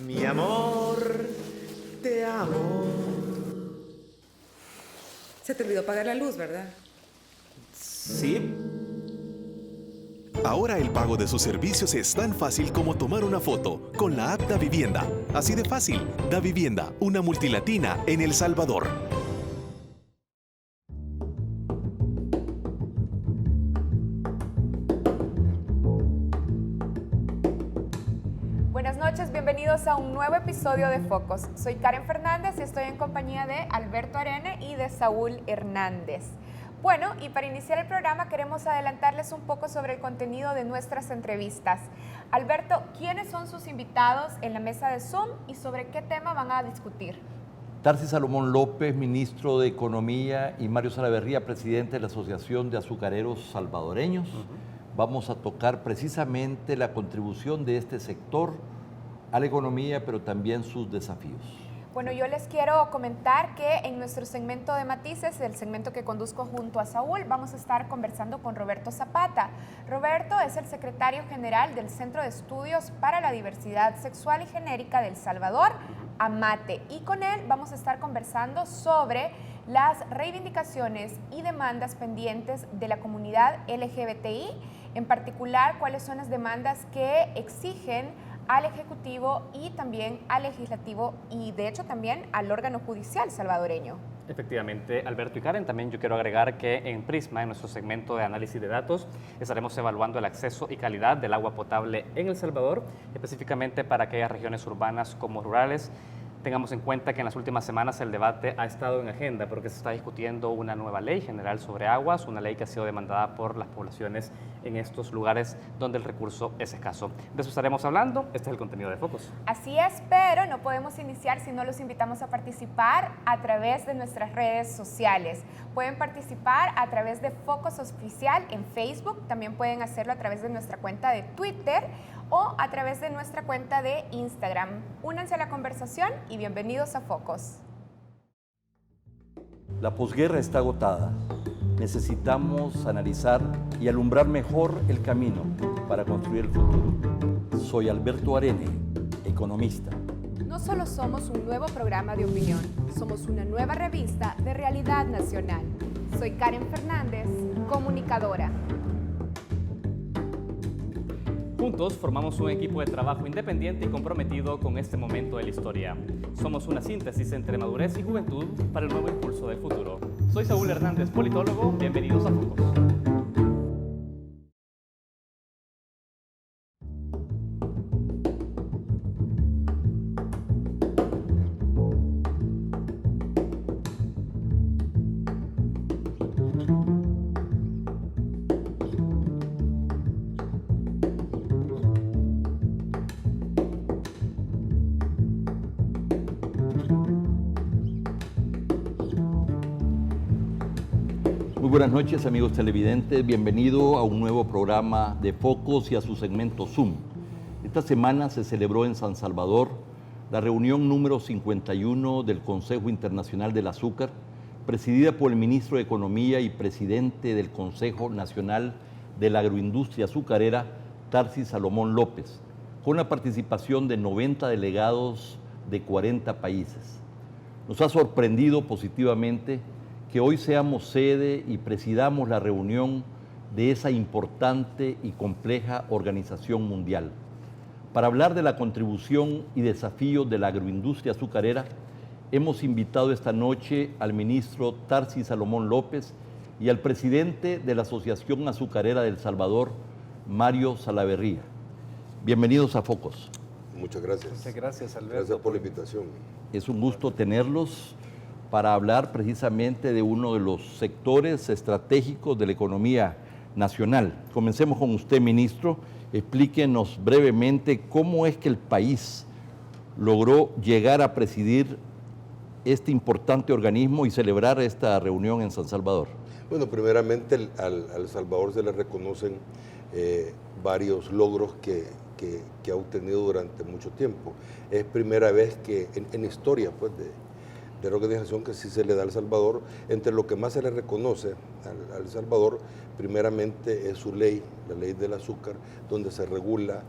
Mi amor, te amo. Se te olvidó pagar la luz, ¿verdad? Sí. Ahora el pago de sus servicios es tan fácil como tomar una foto con la app Davivienda. Así de fácil. Davivienda, una multilatina en El Salvador. Buenas noches, bienvenidos a un nuevo episodio de Focos. Soy Karen Fernández y estoy en compañía de Alberto Arene y de Saúl Hernández. Bueno, y para iniciar el programa queremos adelantarles un poco sobre el contenido de nuestras entrevistas. Alberto, ¿quiénes son sus invitados en la mesa de Zoom y sobre qué tema van a discutir? Tarsis Salomón López, ministro de Economía, y Mario Salaverría, presidente de la Asociación de Azucareros Salvadoreños. Vamos a tocar precisamente la contribución de este sector a la economía, pero también sus desafíos. Bueno, yo les quiero comentar que en nuestro segmento de matices, el segmento que conduzco junto a Saúl, vamos a estar conversando con Roberto Zapata. Roberto es el secretario general del Centro de Estudios para la Diversidad Sexual y Genérica de El Salvador, AMATE, y con él vamos a estar conversando sobre las reivindicaciones y demandas pendientes de la comunidad LGBTI, en particular cuáles son las demandas que exigen al Ejecutivo y también al Legislativo y de hecho también al órgano judicial salvadoreño. Efectivamente, Alberto y Karen, también yo quiero agregar que en Prisma, en nuestro segmento de análisis de datos, estaremos evaluando el acceso y calidad del agua potable en El Salvador, específicamente para aquellas regiones urbanas como rurales. Tengamos en cuenta que en las últimas semanas el debate ha estado en agenda porque se está discutiendo una nueva ley general sobre aguas, una ley que ha sido demandada por las poblaciones en estos lugares donde el recurso es escaso. De eso estaremos hablando, este es el contenido de Focos. Así es, pero no podemos iniciar si no los invitamos a participar a través de nuestras redes sociales. Pueden participar a través de Focos Oficial en Facebook, también pueden hacerlo a través de nuestra cuenta de Twitter o a través de nuestra cuenta de Instagram. Únanse a la conversación y bienvenidos a Focos. La posguerra está agotada. Necesitamos analizar y alumbrar mejor el camino para construir el futuro. Soy Alberto Arene, economista. No solo somos un nuevo programa de opinión, somos una nueva revista de realidad nacional. Soy Karen Fernández, comunicadora. Juntos formamos un equipo de trabajo independiente y comprometido con este momento de la historia. Somos una síntesis entre madurez y juventud para el nuevo impulso del futuro. Soy Saúl Hernández, politólogo. Bienvenidos a Focos. Muy buenas noches, amigos televidentes. Bienvenido a un nuevo programa de Focos y a su segmento Zoom. Esta semana se celebró en San Salvador la reunión número 51 del Consejo Internacional del Azúcar, presidida por el ministro de Economía y presidente del Consejo Nacional de la Agroindustria Azucarera, Tarsis Salomón López, con la participación de 90 delegados de 40 países. Nos ha sorprendido positivamente que hoy seamos sede y presidamos la reunión de esa importante y compleja organización mundial. Para hablar de la contribución y desafíos de la agroindustria azucarera, hemos invitado esta noche al ministro Tarsis Salomón López y al presidente de la Asociación Azucarera de El Salvador, Mario Salaverría. Bienvenidos a Focos. Muchas gracias. Muchas gracias, Alberto. Gracias por la invitación. Es un gusto tenerlos para hablar precisamente de uno de los sectores estratégicos de la economía nacional. Comencemos con usted, ministro. Explíquenos brevemente cómo es que el país logró llegar a presidir este importante organismo y celebrar esta reunión en San Salvador. Bueno, primeramente al Salvador se le reconocen varios logros que ha obtenido durante mucho tiempo. Es primera vez que en historia pues, de la organización que sí se le da a El Salvador. Entre lo que más se le reconoce a El Salvador, primeramente es su ley, la ley del azúcar, donde se regula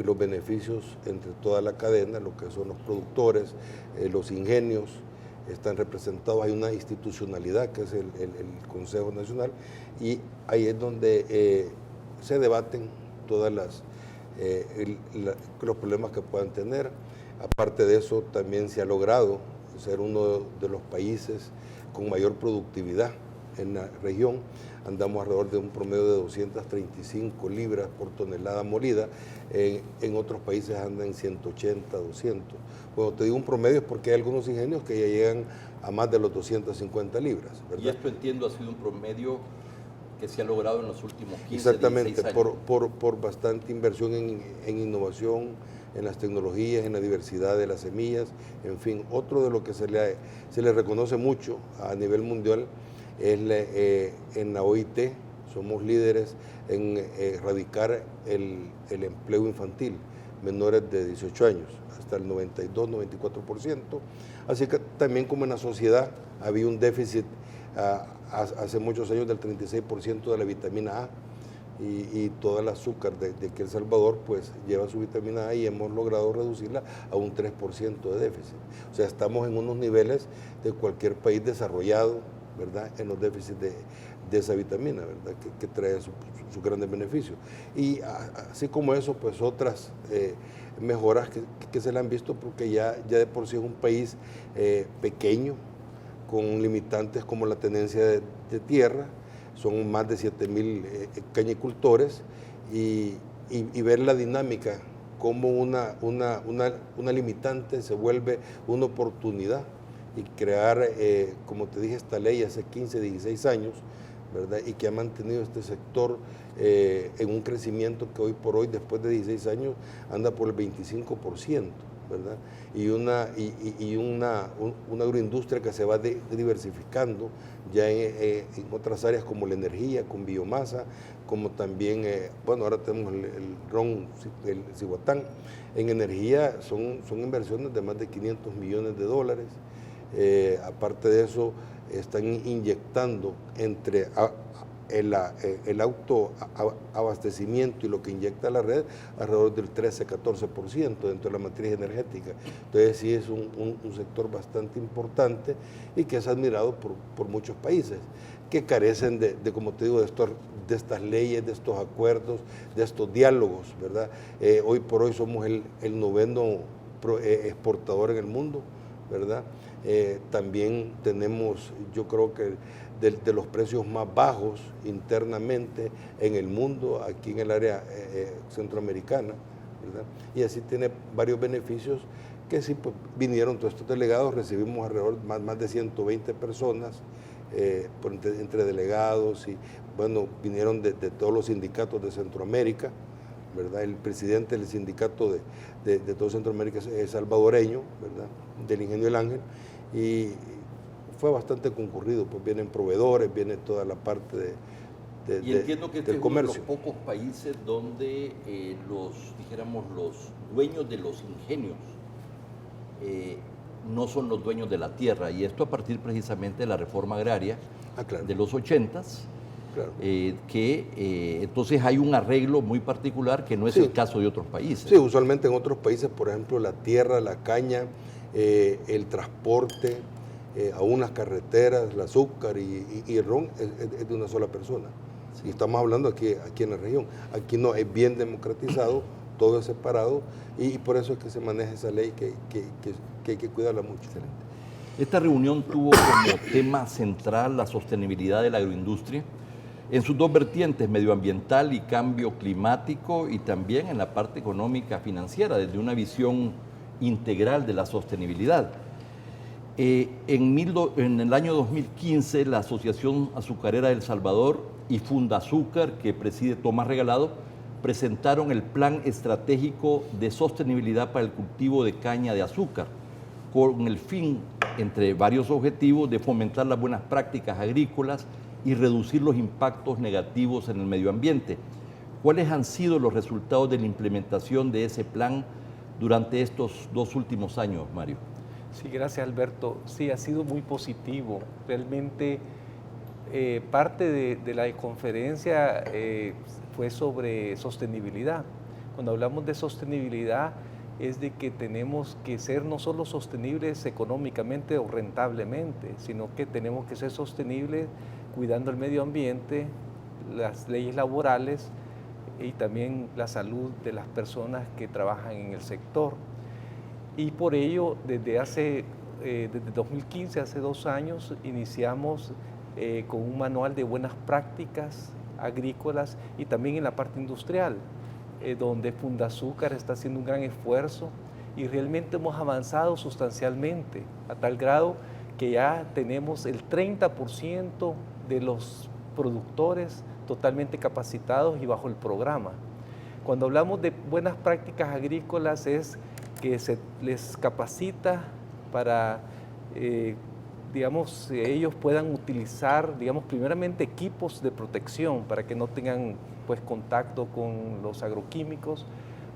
los beneficios entre toda la cadena, lo que son los productores, los ingenios, están representados, hay una institucionalidad que es el Consejo Nacional, y ahí es donde se debaten todas los problemas que puedan tener. Aparte de eso, también se ha logrado ser uno de los países con mayor productividad en la región. Andamos alrededor de un promedio de 235 libras por tonelada molida. En otros países andan en 180, 200. Bueno, te digo un promedio es porque hay algunos ingenios que ya llegan a más de los 250 libras, ¿verdad? Y esto, entiendo, ha sido un promedio que se ha logrado en los últimos 15, exactamente, 16 años. por bastante inversión en innovación, en las tecnologías, en la diversidad de las semillas, en fin. Otro de lo que se le reconoce mucho a nivel mundial es en la OIT, somos líderes en erradicar el empleo infantil, menores de 18 años, hasta el 92-94%. Así que también como en la sociedad había un déficit hace muchos años del 36% de la vitamina A, y todo el azúcar de que El Salvador pues lleva su vitamina A y hemos logrado reducirla a un 3% de déficit. O sea, estamos en unos niveles de cualquier país desarrollado, ¿verdad?, en los déficits de esa vitamina, ¿verdad?, que trae sus grandes beneficios. Y así como eso, pues otras mejoras que se le han visto, porque ya de por sí es un país pequeño, con limitantes como la tenencia de tierra. Son más de 7,000 cañicultores, y ver la dinámica, cómo una limitante se vuelve una oportunidad, y crear, como te dije, esta ley hace 15, 16 años, ¿verdad?, y que ha mantenido este sector en un crecimiento que hoy por hoy, después de 16 años, anda por el 25%. ¿Verdad? Y una agroindustria que se va diversificando ya en otras áreas como la energía, con biomasa, como también, bueno, ahora tenemos el ron, el cihuatán. En energía son inversiones de más de $500 millones. Aparte de eso, están inyectando entre el autoabastecimiento y lo que inyecta la red, alrededor del 13-14% dentro de la matriz energética. Entonces sí es un sector bastante importante y que es admirado por muchos países que carecen como te digo, de estas leyes, de estos acuerdos, de estos diálogos, ¿verdad? Hoy por hoy somos el 9º exportador en el mundo, ¿verdad? También tenemos, yo creo que de los precios más bajos internamente en el mundo, aquí en el área centroamericana, ¿verdad? Y así tiene varios beneficios que sí, pues, vinieron todos estos delegados, recibimos alrededor más de 120 personas entre delegados, y bueno, vinieron de todos los sindicatos de Centroamérica, ¿verdad? El presidente del sindicato de todo Centroamérica es salvadoreño, ¿verdad?, del Ingenio El Ángel, y fue bastante concurrido, pues vienen proveedores, viene toda la parte y entiendo que este del es uno de comercio. los pocos países donde los dueños de los ingenios no son los dueños de la tierra, y esto a partir precisamente de la reforma agraria Claro. de los 80s, Claro. Entonces hay un arreglo muy particular que no es Sí. el caso de otros países. Sí, usualmente en otros países, por ejemplo, la tierra, la caña, el transporte, aún las carreteras, el azúcar y el ron es de una sola persona. Y estamos hablando aquí en la región. Aquí no, es bien democratizado, todo es separado, y por eso es que se maneja esa ley que hay que cuidarla mucho. Excelente. Esta reunión tuvo como tema central la sostenibilidad de la agroindustria en sus dos vertientes, medioambiental y cambio climático, y también en la parte económica financiera, desde una visión integral de la sostenibilidad. En el año 2015, la Asociación Azucarera de El Salvador y Fundazúcar, que preside Tomás Regalado, presentaron el Plan Estratégico de Sostenibilidad para el Cultivo de Caña de Azúcar, con el fin, entre varios objetivos, de fomentar las buenas prácticas agrícolas y reducir los impactos negativos en el medio ambiente. ¿Cuáles han sido los resultados de la implementación de ese plan durante estos 2 últimos años, Mario? Sí, gracias Alberto. Sí, ha sido muy positivo. Realmente parte de la conferencia fue sobre sostenibilidad. Cuando hablamos de sostenibilidad es de que tenemos que ser no solo sostenibles económicamente o rentablemente, sino que tenemos que ser sostenibles cuidando el medio ambiente, las leyes laborales y también la salud de las personas que trabajan en el sector. Y por ello, desde 2015, hace 2 años, iniciamos con un manual de buenas prácticas agrícolas y también en la parte industrial, donde Fundazúcar está haciendo un gran esfuerzo y realmente hemos avanzado sustancialmente, a tal grado que ya tenemos el 30% de los productores totalmente capacitados y bajo el programa. Cuando hablamos de buenas prácticas agrícolas es que se les capacita para, digamos, ellos puedan utilizar, digamos, primeramente equipos de protección para que no tengan pues contacto con los agroquímicos.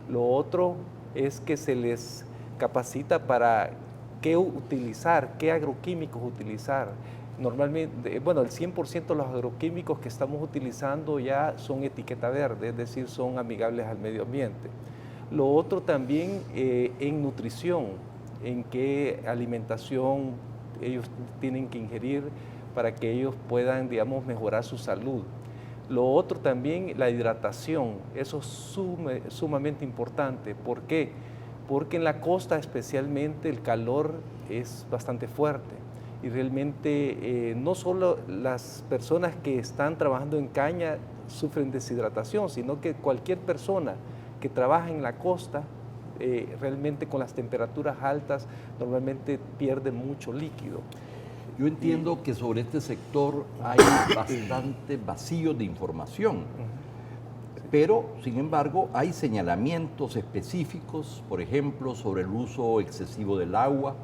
Lo otro es que se les capacita para qué utilizar, qué agroquímicos utilizar. Normalmente, bueno, el 100% de los agroquímicos que estamos utilizando ya son etiqueta verde, es decir, son amigables al medio ambiente. Lo otro también en nutrición, en qué alimentación ellos tienen que ingerir para que ellos puedan, digamos, mejorar su salud. Lo otro también, la hidratación, eso es sumamente importante. ¿Por qué? Porque en la costa especialmente el calor es bastante fuerte y realmente no solo las personas que están trabajando en caña sufren deshidratación, sino que cualquier persona que trabaja en la costa, realmente con las temperaturas altas, normalmente pierde mucho líquido. Yo entiendo que sobre este sector hay bastante vacío de información, pero sin embargo hay señalamientos específicos, por ejemplo, sobre el uso excesivo del agua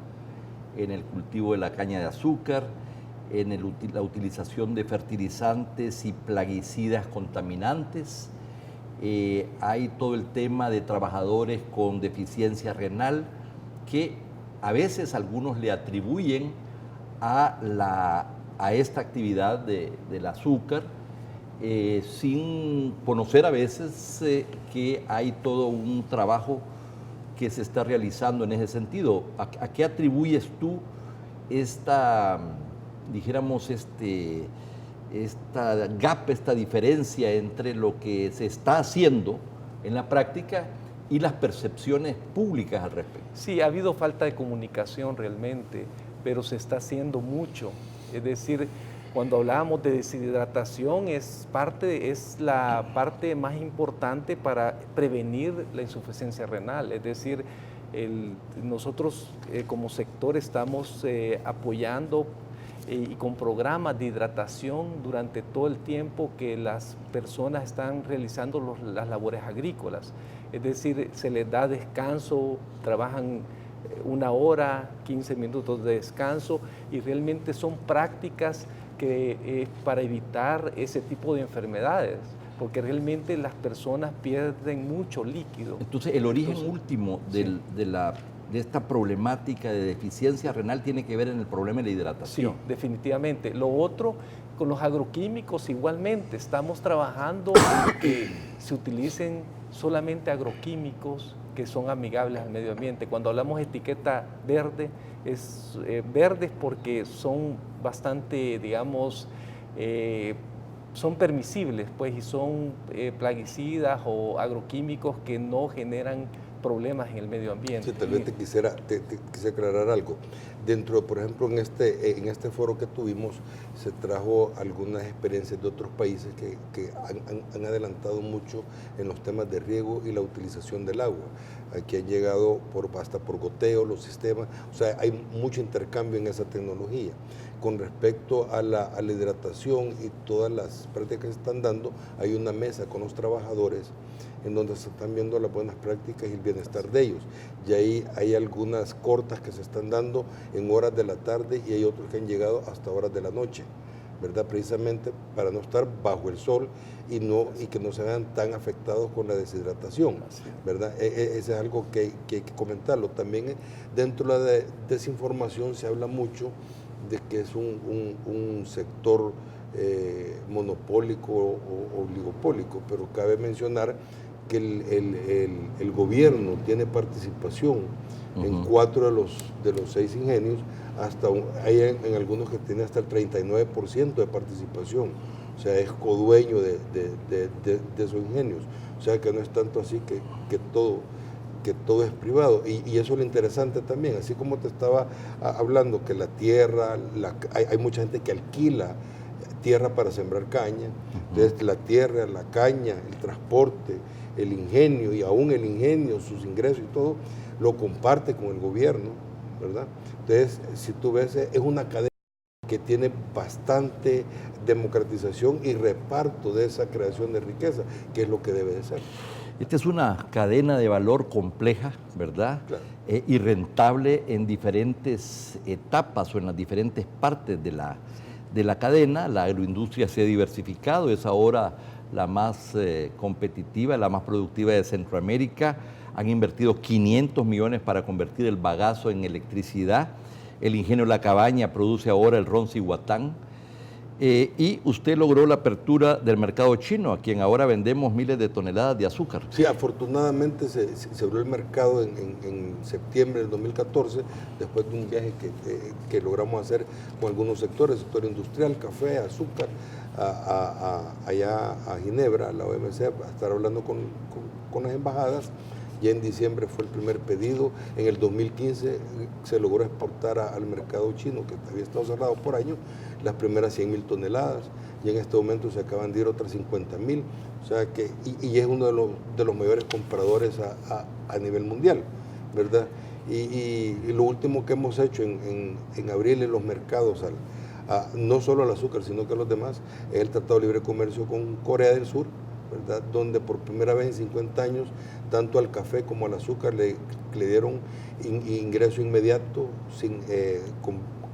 en el cultivo de la caña de azúcar, en la utilización de fertilizantes y plaguicidas contaminantes. Hay todo el tema de trabajadores con deficiencia renal que a veces algunos le atribuyen a esta actividad del azúcar sin conocer a veces que hay todo un trabajo que se está realizando en ese sentido. ¿A qué atribuyes tú esta, dijéramos, esta gap, esta diferencia entre lo que se está haciendo en la práctica y las percepciones públicas al respecto? Sí, ha habido falta de comunicación realmente, pero se está haciendo mucho. Es decir, cuando hablábamos de deshidratación es la parte más importante para prevenir la insuficiencia renal. Es decir, nosotros como sector estamos apoyando y con programas de hidratación durante todo el tiempo que las personas están realizando las labores agrícolas. Es decir, se les da descanso, trabajan 1 hora, 15 minutos de descanso y realmente son prácticas que para evitar ese tipo de enfermedades, porque realmente las personas pierden mucho líquido. Entonces, el origen último de esta problemática de deficiencia renal tiene que ver en el problema de la hidratación. Sí, definitivamente. Lo otro, con los agroquímicos igualmente, estamos trabajando en que se utilicen solamente agroquímicos que son amigables al medio ambiente. Cuando hablamos de etiqueta verde, es verdes porque son bastante, digamos, son permisibles, pues, y son plaguicidas o agroquímicos que no generan problemas en el medio ambiente. Sí, tal vez te quisiera aclarar algo. Dentro, por ejemplo, en este foro que tuvimos, se trajo algunas experiencias de otros países que han adelantado mucho en los temas de riego y la utilización del agua. Aquí han llegado hasta por goteo los sistemas, o sea, hay mucho intercambio en esa tecnología. Con respecto a la hidratación y todas las prácticas que se están dando, hay una mesa con los trabajadores en donde se están viendo las buenas prácticas y el bienestar de ellos. Y ahí hay algunas cortas que se están dando en horas de la tarde y hay otros que han llegado hasta horas de la noche. ¿verdad? Precisamente para no estar bajo el sol y que no se vean tan afectados con la deshidratación, ¿verdad? Eso es algo que hay que comentarlo. También dentro de la desinformación se habla mucho de que es un sector monopólico o oligopólico, pero cabe mencionar que el gobierno tiene participación en 4 de los 6 ingenios, hay en algunos que tienen hasta el 39% de participación, o sea, es codueño de esos ingenios, o sea que no es tanto así que todo es privado, y eso es lo interesante también, así como te estaba hablando que la tierra, hay mucha gente que alquila tierra para sembrar caña, entonces la tierra, la caña, el transporte, el ingenio y aún el ingenio, sus ingresos y todo, lo comparte con el gobierno, ¿verdad? Entonces, si tú ves, es una cadena que tiene bastante democratización y reparto de esa creación de riqueza, que es lo que debe de ser. Esta es una cadena de valor compleja, ¿verdad? Claro. Y rentable en diferentes etapas o en las diferentes partes de la cadena. La agroindustria se ha diversificado, es ahora la más competitiva, la más productiva de Centroamérica. Han invertido 500 millones para convertir el bagazo en electricidad. El ingenio La Cabaña produce ahora el ron Cihuatán. Y usted logró la apertura del mercado chino, a quien ahora vendemos miles de toneladas de azúcar. Sí, afortunadamente se abrió el mercado en septiembre del 2014, después de un viaje que logramos hacer con algunos sectores, sector industrial, café, azúcar, allá a Ginebra, a la OMC, a estar hablando con las embajadas. Ya en diciembre fue el primer pedido, en el 2015 se logró exportar al mercado chino, que había estado cerrado por años, las primeras 100.000 toneladas, y en este momento se acaban de ir otras 50.000, o sea que, y es uno de los mayores compradores a nivel mundial, ¿verdad? Y lo último que hemos hecho en abrirle los mercados no solo al azúcar, sino que a los demás, es el Tratado de Libre Comercio con Corea del Sur, ¿verdad? Donde por primera vez en 50 años, tanto al café como al azúcar le dieron ingreso inmediato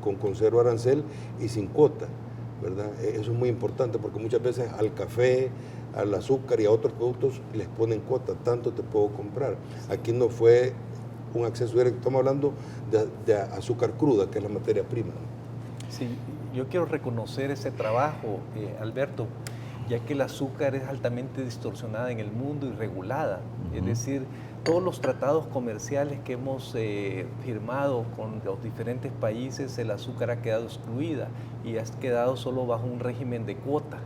con cero arancel y sin cuota, ¿verdad? Eso es muy importante porque muchas veces al café, al azúcar y a otros productos les ponen cuota, tanto te puedo comprar. Aquí no fue un acceso directo, estamos hablando de azúcar cruda, que es la materia prima. Sí, yo quiero reconocer ese trabajo, Alberto, ya que el azúcar es altamente distorsionada en el mundo y regulada. Es decir, todos los tratados comerciales que hemos firmado con los diferentes países, el azúcar ha quedado excluida y ha quedado solo bajo un régimen de cuota.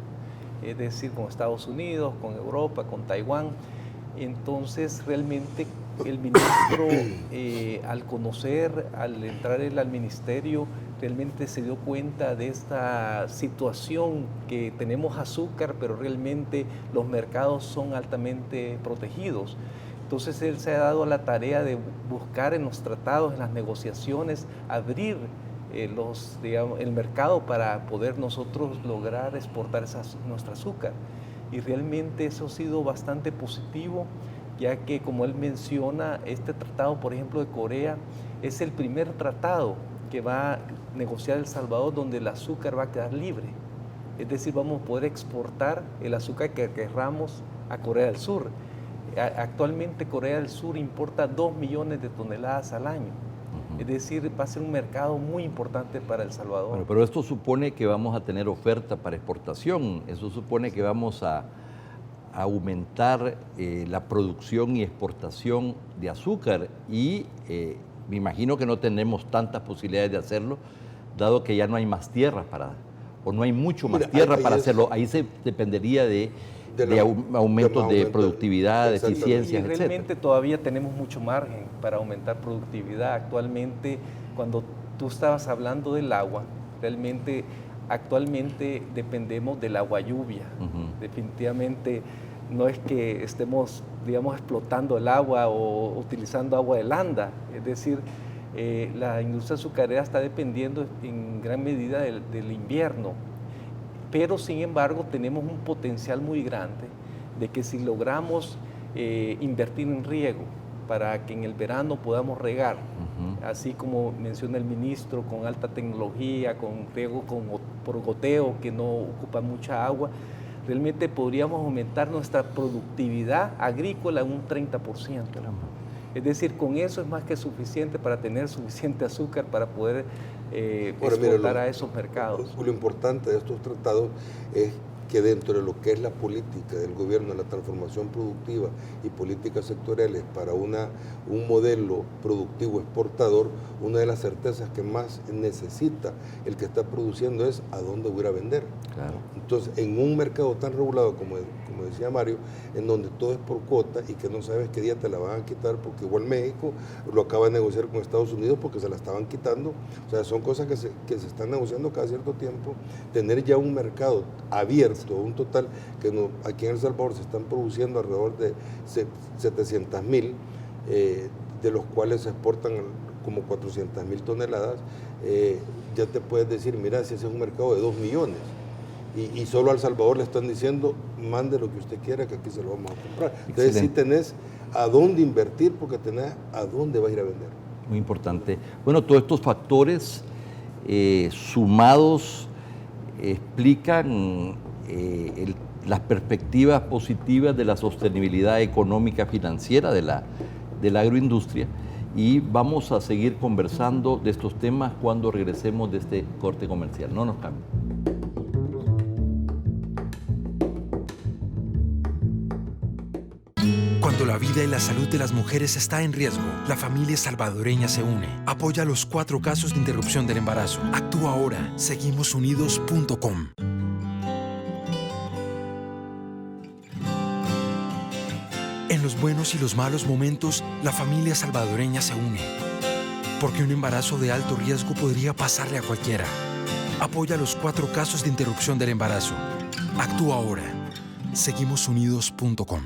Es decir, con Estados Unidos, con Europa, con Taiwán. Entonces, realmente el ministro, al conocer, al entrar él al ministerio, realmente se dio cuenta de esta situación que tenemos azúcar, pero realmente los mercados son altamente protegidos. Entonces él se ha dado a la tarea de buscar en los tratados, en las negociaciones, abrir el mercado para poder nosotros lograr exportar nuestro azúcar. Y realmente eso ha sido bastante positivo, ya que, como él menciona, este tratado, por ejemplo, de Corea, es el primer tratado que va a negociar El Salvador donde el azúcar va a quedar libre. Es decir, vamos a poder exportar el azúcar que querramos a Corea del Sur. Actualmente Corea del Sur importa 2 millones de toneladas al año. Es decir, va a ser un mercado muy importante para El Salvador. Bueno, pero esto supone que vamos a tener oferta para exportación, eso supone que vamos a aumentar la producción y exportación de azúcar y me imagino que no tenemos tantas posibilidades de hacerlo, dado que ya no hay más tierra o no hay mucho más tierra para hacerlo. Ahí se dependería de aumentos de productividad, de eficiencia, etc. Realmente todavía tenemos mucho margen para aumentar productividad. Actualmente, cuando tú estabas hablando del agua, realmente actualmente dependemos del agua lluvia. Definitivamente no es que estemos, digamos, explotando el agua o utilizando agua de landa. Es decir, la industria azucarera está dependiendo en gran medida del invierno. Pero, sin embargo, tenemos un potencial muy grande de que si logramos invertir en riego para que en el verano podamos regar, así como menciona el ministro, con alta tecnología, con riego con por goteo, que no ocupa mucha agua, realmente podríamos aumentar nuestra productividad agrícola en un 30%. Es decir, con eso es más que suficiente para tener suficiente azúcar para poder exportar a esos mercados. Lo importante de estos tratados es que dentro de lo que es la política del gobierno, la transformación productiva y políticas sectoriales para un modelo productivo exportador, una de las certezas que más necesita el que está produciendo es a dónde voy a ir a vender. Claro. Entonces, en un mercado tan regulado como decía Mario, en donde todo es por cuota y que no sabes qué día te la van a quitar, porque igual México lo acaba de negociar con Estados Unidos porque se la estaban quitando, o sea, son cosas que se están negociando cada cierto tiempo. Tener ya un mercado abierto, un total, que aquí en El Salvador se están produciendo alrededor de 700,000, de los cuales se exportan como 400,000 toneladas, ya te puedes decir, mira, si ese es un mercado de 2 millones, y solo a El Salvador le están diciendo, mande lo que usted quiera, que aquí se lo vamos a comprar. Entonces sí tenés a dónde invertir, porque tenés a dónde vas a ir a vender. Muy importante. Bueno, todos estos factores sumados explican las perspectivas positivas de la sostenibilidad económica financiera de la agroindustria, y vamos a seguir conversando de estos temas cuando regresemos de este corte comercial. No nos cambien. Cuando la vida y la salud de las mujeres está en riesgo, la familia salvadoreña se une. Apoya los 4 casos de interrupción del embarazo. Actúa ahora. Seguimosunidos.com. En los buenos y los malos momentos, la familia salvadoreña se une. Porque un embarazo de alto riesgo podría pasarle a cualquiera. Apoya los 4 casos de interrupción del embarazo. Actúa ahora. Seguimosunidos.com.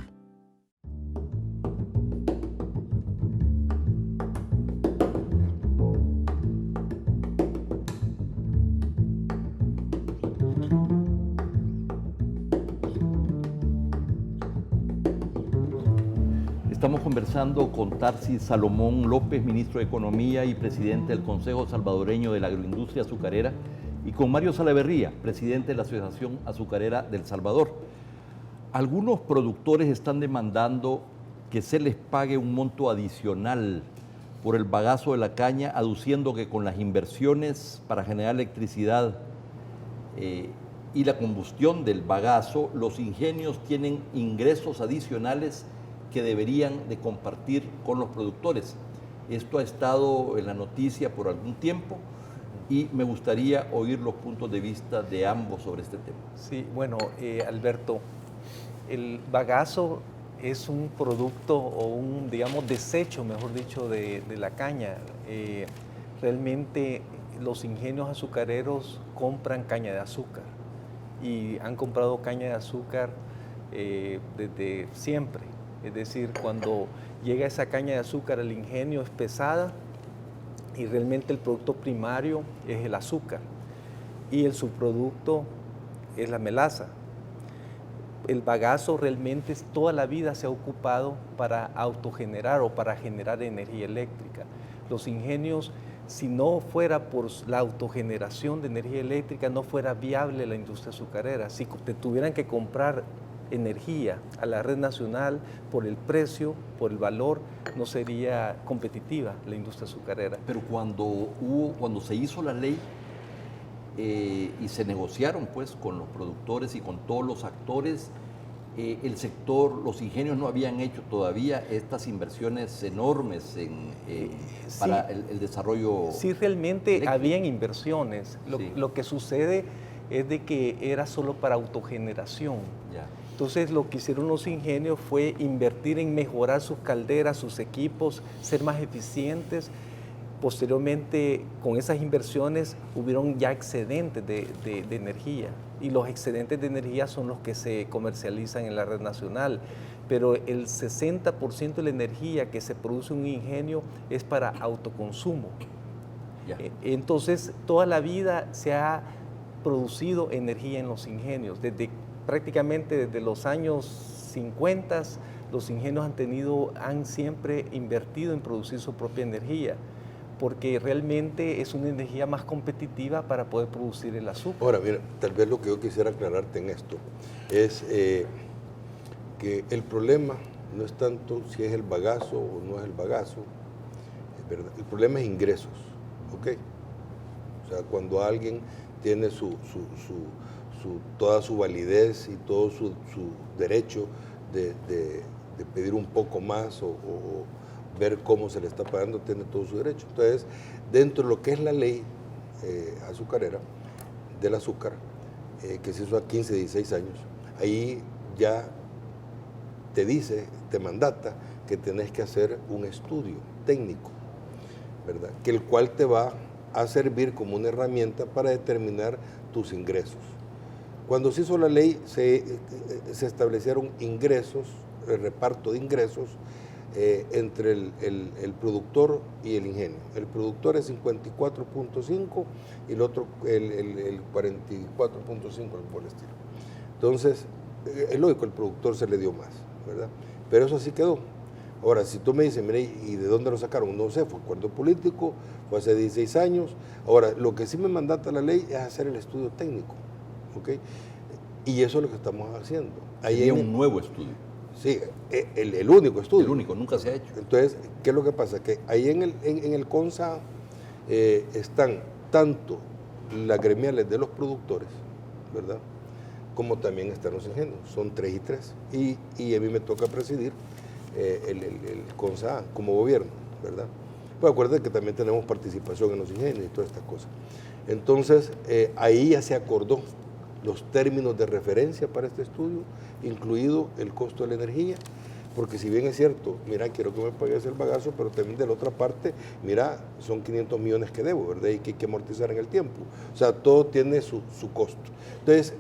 Estamos conversando con Tarsis Salomón López, ministro de Economía y presidente del Consejo Salvadoreño de la Agroindustria Azucarera, y con Mario Salaverría, presidente de la Asociación Azucarera del Salvador. Algunos productores están demandando que se les pague un monto adicional por el bagazo de la caña, aduciendo que con las inversiones para generar electricidad y la combustión del bagazo, los ingenios tienen ingresos adicionales que deberían de compartir con los productores. Esto ha estado en la noticia por algún tiempo y me gustaría oír los puntos de vista de ambos sobre este tema. Sí, bueno, Alberto, el bagazo es un producto o un, digamos, desecho, mejor dicho, de la caña. Realmente los ingenios azucareros compran caña de azúcar y han comprado caña de azúcar desde siempre. Es decir, cuando llega esa caña de azúcar al ingenio es pesada y realmente el producto primario es el azúcar y el subproducto es la melaza. El bagazo realmente toda la vida se ha ocupado para autogenerar o para generar energía eléctrica. Los ingenios, si no fuera por la autogeneración de energía eléctrica, no fuera viable la industria azucarera. Si te tuvieran que comprar energía a la red nacional por el precio, por el valor, no sería competitiva la industria azucarera. Pero cuando se hizo la ley y se negociaron pues con los productores y con todos los actores, el sector, los ingenios no habían hecho todavía estas inversiones enormes para el desarrollo. Sí, realmente eléctrico. Habían inversiones. Lo que sucede es de que era solo para autogeneración. Ya. Entonces lo que hicieron los ingenios fue invertir en mejorar sus calderas, sus equipos, ser más eficientes. Posteriormente, con esas inversiones, hubieron ya excedentes de energía y los excedentes de energía son los que se comercializan en la red nacional. Pero el 60% de la energía que se produce en un ingenio es para autoconsumo. Ya. Entonces, toda la vida se ha producido energía en los ingenios. Prácticamente desde los años 50, los ingenios han siempre invertido en producir su propia energía. porque realmente es una energía más competitiva para poder producir el azúcar. Ahora, mira, tal vez lo que yo quisiera aclararte en esto es que el problema no es tanto si es el bagazo o no es el bagazo, es verdad. El problema es ingresos, ¿ok? O sea, cuando alguien tiene toda su validez y todo su derecho de pedir un poco más o ver cómo se le está pagando, tiene todo su derecho. Entonces, dentro de lo que es la ley azucarera, del azúcar, que se hizo a 15, 16 años, ahí ya te dice, te mandata que tenés que hacer un estudio técnico, ¿verdad? Que el cual te va a servir como una herramienta para determinar tus ingresos. Cuando se hizo la ley, se establecieron ingresos, el reparto de ingresos entre el productor y el ingenio. El productor es 54.5 y el otro el 44.5 por el estilo. Entonces, es lógico, el productor se le dio más, ¿verdad? Pero eso así quedó. Ahora, si tú me dices, mire, ¿y de dónde lo sacaron? No sé, fue acuerdo político, fue hace 16 años. Ahora, lo que sí me mandata la ley es hacer el estudio técnico, ¿ok? Y eso es lo que estamos haciendo. Hay un nuevo estudio. Sí, el único estudio. El único, nunca se ha hecho. Entonces, ¿qué es lo que pasa? Que ahí en el CONSA están tanto las gremiales de los productores, ¿verdad? Como también están los ingenios, son 3 y 3. Y a mí me toca presidir el CONSA como gobierno, ¿verdad? Pues acuérdense que también tenemos participación en los ingenios y todas estas cosas. Entonces, ahí ya se acordó los términos de referencia para este estudio, incluido el costo de la energía, porque si bien es cierto, mira, quiero que me pagues el bagazo, pero también de la otra parte, mira, son 500 millones que debo, ¿verdad? Y que hay que amortizar en el tiempo. O sea, todo tiene su costo. Entonces,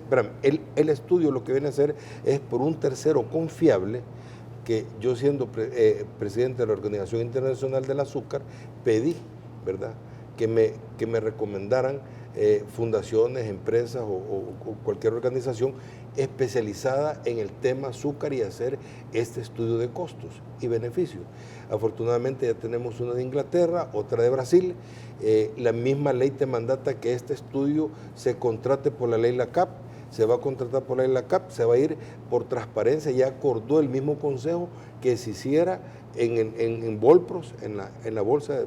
el estudio lo que viene a hacer es por un tercero confiable, que yo siendo presidente de la Organización Internacional del Azúcar, pedí, ¿verdad?, que me recomendaran fundaciones, empresas o cualquier organización especializada en el tema azúcar y hacer este estudio de costos y beneficios. Afortunadamente ya tenemos una de Inglaterra, otra de Brasil. La misma ley te mandata que este estudio se contrate por la ley LACAP, se va a contratar por la ley LACAP, se va a ir por transparencia. Ya acordó el mismo consejo que se hiciera en Volpros, en la bolsa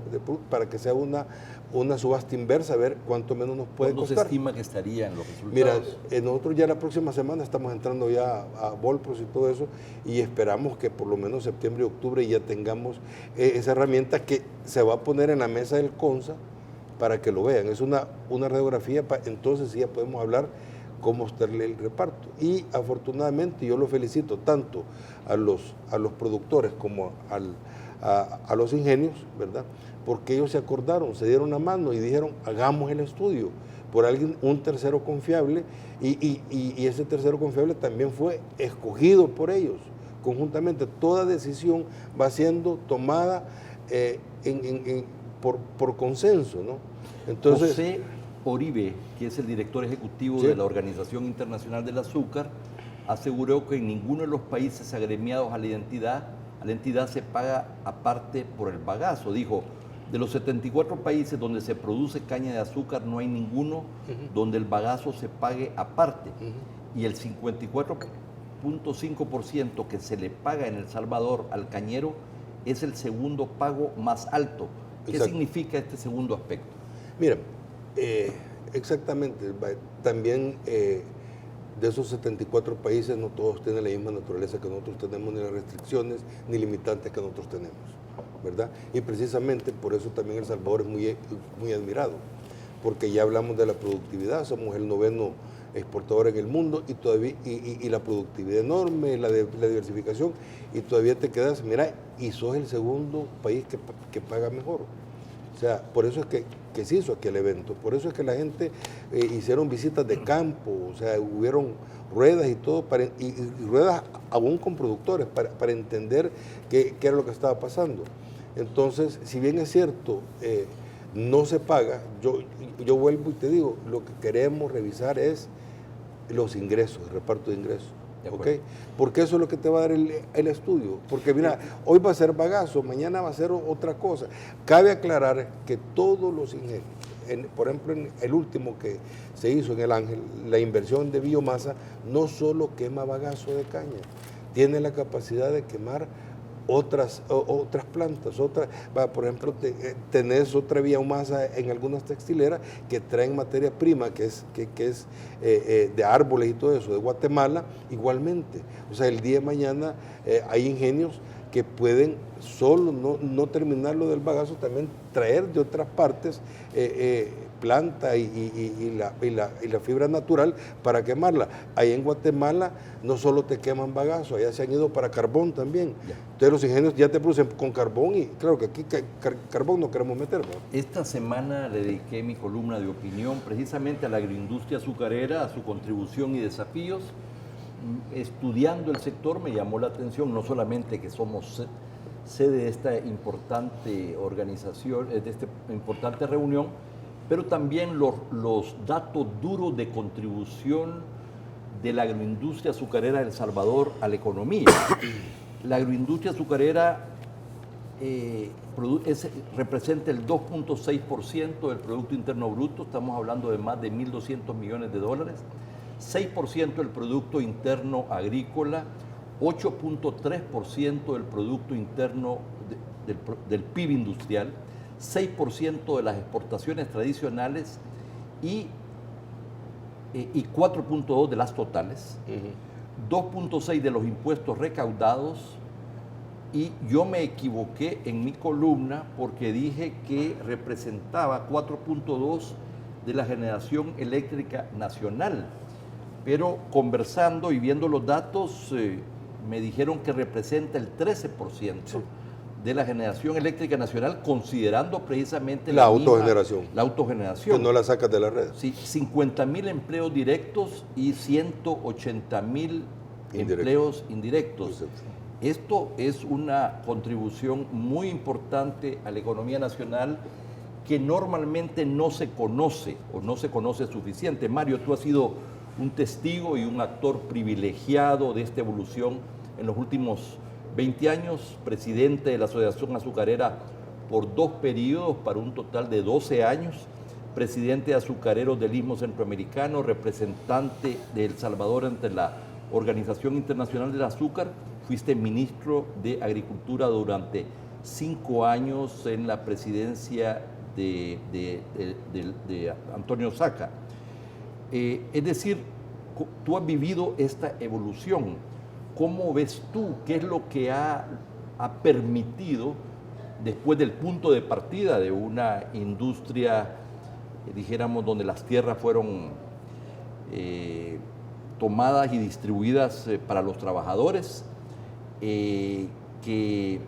para que sea una subasta inversa, a ver cuánto menos nos puede costar. ¿Cuándo se estima que estarían los resultados? Mira, nosotros ya la próxima semana estamos entrando ya a Volpros y todo eso, y esperamos que por lo menos septiembre y octubre ya tengamos esa herramienta que se va a poner en la mesa del CONSA para que lo vean. Es una radiografía, entonces sí ya podemos hablar cómo está el reparto. Y afortunadamente yo lo felicito tanto a los productores como a los ingenios, ¿verdad? Porque ellos se acordaron, se dieron la mano y dijeron, hagamos el estudio por un tercero confiable, y ese tercero confiable también fue escogido por ellos conjuntamente. Toda decisión va siendo tomada por consenso, ¿no? Entonces, José Oribe, que es el director ejecutivo de la Organización Internacional del Azúcar, aseguró que en ninguno de los países agremiados a la entidad se paga aparte por el bagazo. Dijo, de los 74 países donde se produce caña de azúcar, no hay ninguno donde el bagazo se pague aparte. Y el 54.5% que se le paga en El Salvador al cañero es el segundo pago más alto. ¿Qué significa este segundo aspecto? Mira, exactamente. También de esos 74 países no todos tienen la misma naturaleza que nosotros tenemos, ni las restricciones ni limitantes que nosotros tenemos, ¿verdad? Y precisamente por eso también El Salvador es muy admirado, porque ya hablamos de la productividad, somos el 9º exportador en el mundo, y todavía y la productividad enorme, la diversificación, y todavía te quedas, mira, y sos el segundo país que paga mejor. O sea, por eso es que se hizo aquel evento, por eso es que la gente hicieron visitas de campo, o sea, hubieron ruedas y todo, y ruedas aún con productores, para entender qué era lo que estaba pasando. Entonces, si bien es cierto, no se paga, yo vuelvo y te digo, lo que queremos revisar es los ingresos, el reparto de ingresos. ¿ok? Porque eso es lo que te va a dar el estudio. Porque mira, hoy va a ser bagazo, mañana va a ser otra cosa. Cabe aclarar que todos los ingenios, por ejemplo, en el último que se hizo en el Ángel, la inversión de biomasa no solo quema bagazo de caña, tiene la capacidad de quemar otras plantas, por ejemplo, tenés otra biomasa en algunas textileras que traen materia prima que es de árboles y todo eso, de Guatemala, igualmente. O sea, el día de mañana hay ingenios que pueden solo no terminar lo del bagazo, también traer de otras partes planta y la fibra natural para quemarla. Ahí en Guatemala no solo te queman bagazo, allá se han ido para carbón también. Entonces los ingenios ya te producen con carbón y claro que aquí carbón no queremos meter, ¿no? Esta semana le dediqué mi columna de opinión precisamente a la agroindustria azucarera, a su contribución y desafíos. Estudiando el sector me llamó la atención no solamente que somos sede de esta importante organización, de esta importante reunión, pero también los datos duros de contribución de la agroindustria azucarera de El Salvador a la economía. La agroindustria azucarera representa el 2.6% del Producto Interno Bruto, estamos hablando de más de 1.200 millones de dólares, 6% del Producto Interno Agrícola, 8.3% del Producto Interno del PIB industrial, 6% de las exportaciones tradicionales y 4.2% de las totales, 2.6% de los impuestos recaudados, y yo me equivoqué en mi columna porque dije que representaba 4.2% de la generación eléctrica nacional, pero conversando y viendo los datos me dijeron que representa el 13% de la generación eléctrica nacional, considerando precisamente la autogeneración. La autogeneración. Que no la sacas de la red. Sí, 50.000 empleos directos y 180.000 empleos indirectos. Exacto. Esto es una contribución muy importante a la economía nacional que normalmente no se conoce o no se conoce suficiente. Mario, tú has sido un testigo y un actor privilegiado de esta evolución en los últimos 20 años, presidente de la Asociación Azucarera por 2 periodos para un total de 12 años, presidente de Azucareros del Istmo Centroamericano, representante de El Salvador ante la Organización Internacional del Azúcar, fuiste ministro de Agricultura durante 5 años en la presidencia de Antonio Saca. Es decir, tú has vivido esta evolución. ¿Cómo ves tú? ¿Qué es lo que ha permitido, después del punto de partida de una industria, dijéramos, donde las tierras fueron tomadas y distribuidas para los trabajadores, que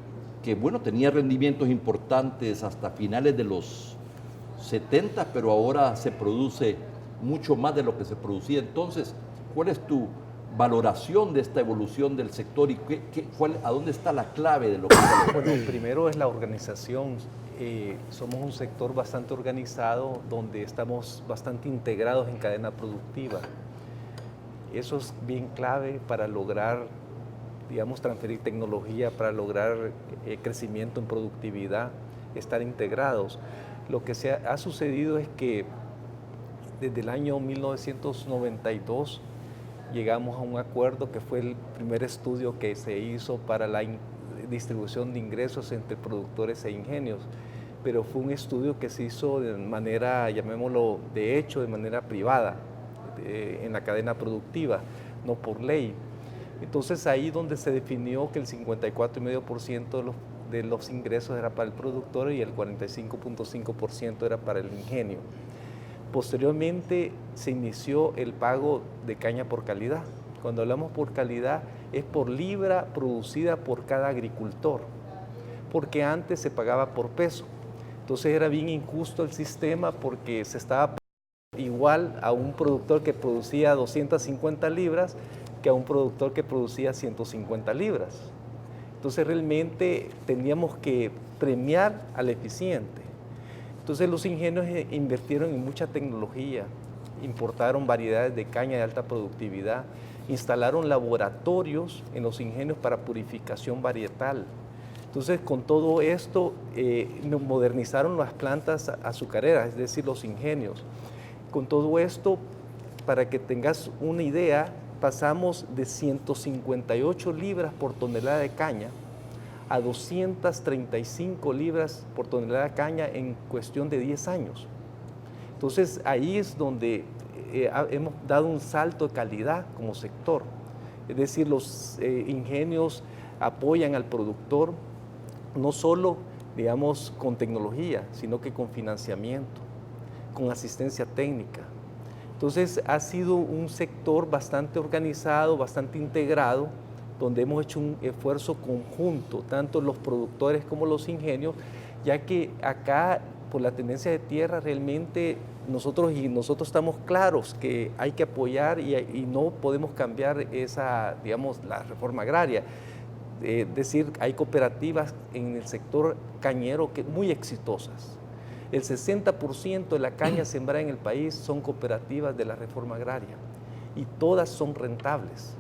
bueno, tenía rendimientos importantes hasta finales de los 70, pero ahora se produce mucho más de lo que se producía entonces? ¿Cuál es tu valoración de esta evolución del sector y a dónde está la clave de lo que está? Bueno, primero es la organización. Somos un sector bastante organizado donde estamos bastante integrados en cadena productiva. Eso es bien clave para lograr, digamos, transferir tecnología, para lograr crecimiento en productividad, estar integrados. Lo que ha sucedido es que desde el año 1992 llegamos a un acuerdo que fue el primer estudio que se hizo para la distribución de ingresos entre productores e ingenios, pero fue un estudio que se hizo de manera, llamémoslo de hecho, de manera privada, en la cadena productiva, no por ley. Entonces ahí donde se definió que el 54,5% de los ingresos era para el productor y el 45,5% era para el ingenio. Posteriormente se inició el pago de caña por calidad. Cuando hablamos por calidad es por libra producida por cada agricultor, porque antes se pagaba por peso. Entonces era bien injusto el sistema porque se estaba igual a un productor que producía 250 libras que a un productor que producía 150 libras. Entonces realmente teníamos que premiar al eficiente. Entonces los ingenios invirtieron en mucha tecnología, importaron variedades de caña de alta productividad, instalaron laboratorios en los ingenios para purificación varietal. Entonces, con todo esto, modernizaron las plantas azucareras, es decir, los ingenios. Con todo esto, para que tengas una idea, pasamos de 158 libras por tonelada de caña a 235 libras por tonelada de caña en cuestión de 10 años. Entonces, ahí es donde hemos dado un salto de calidad como sector. Es decir, los ingenios apoyan al productor no solo, digamos, con tecnología, sino que con financiamiento, con asistencia técnica. Entonces, ha sido un sector bastante organizado, bastante integrado, donde hemos hecho un esfuerzo conjunto, tanto los productores como los ingenios, ya que acá, por la tendencia de tierra, realmente nosotros estamos claros que hay que apoyar y no podemos cambiar esa, digamos, la reforma agraria. Es decir, hay cooperativas en el sector cañero muy exitosas. El 60% de la caña sembrada en el país son cooperativas de la reforma agraria y todas son rentables.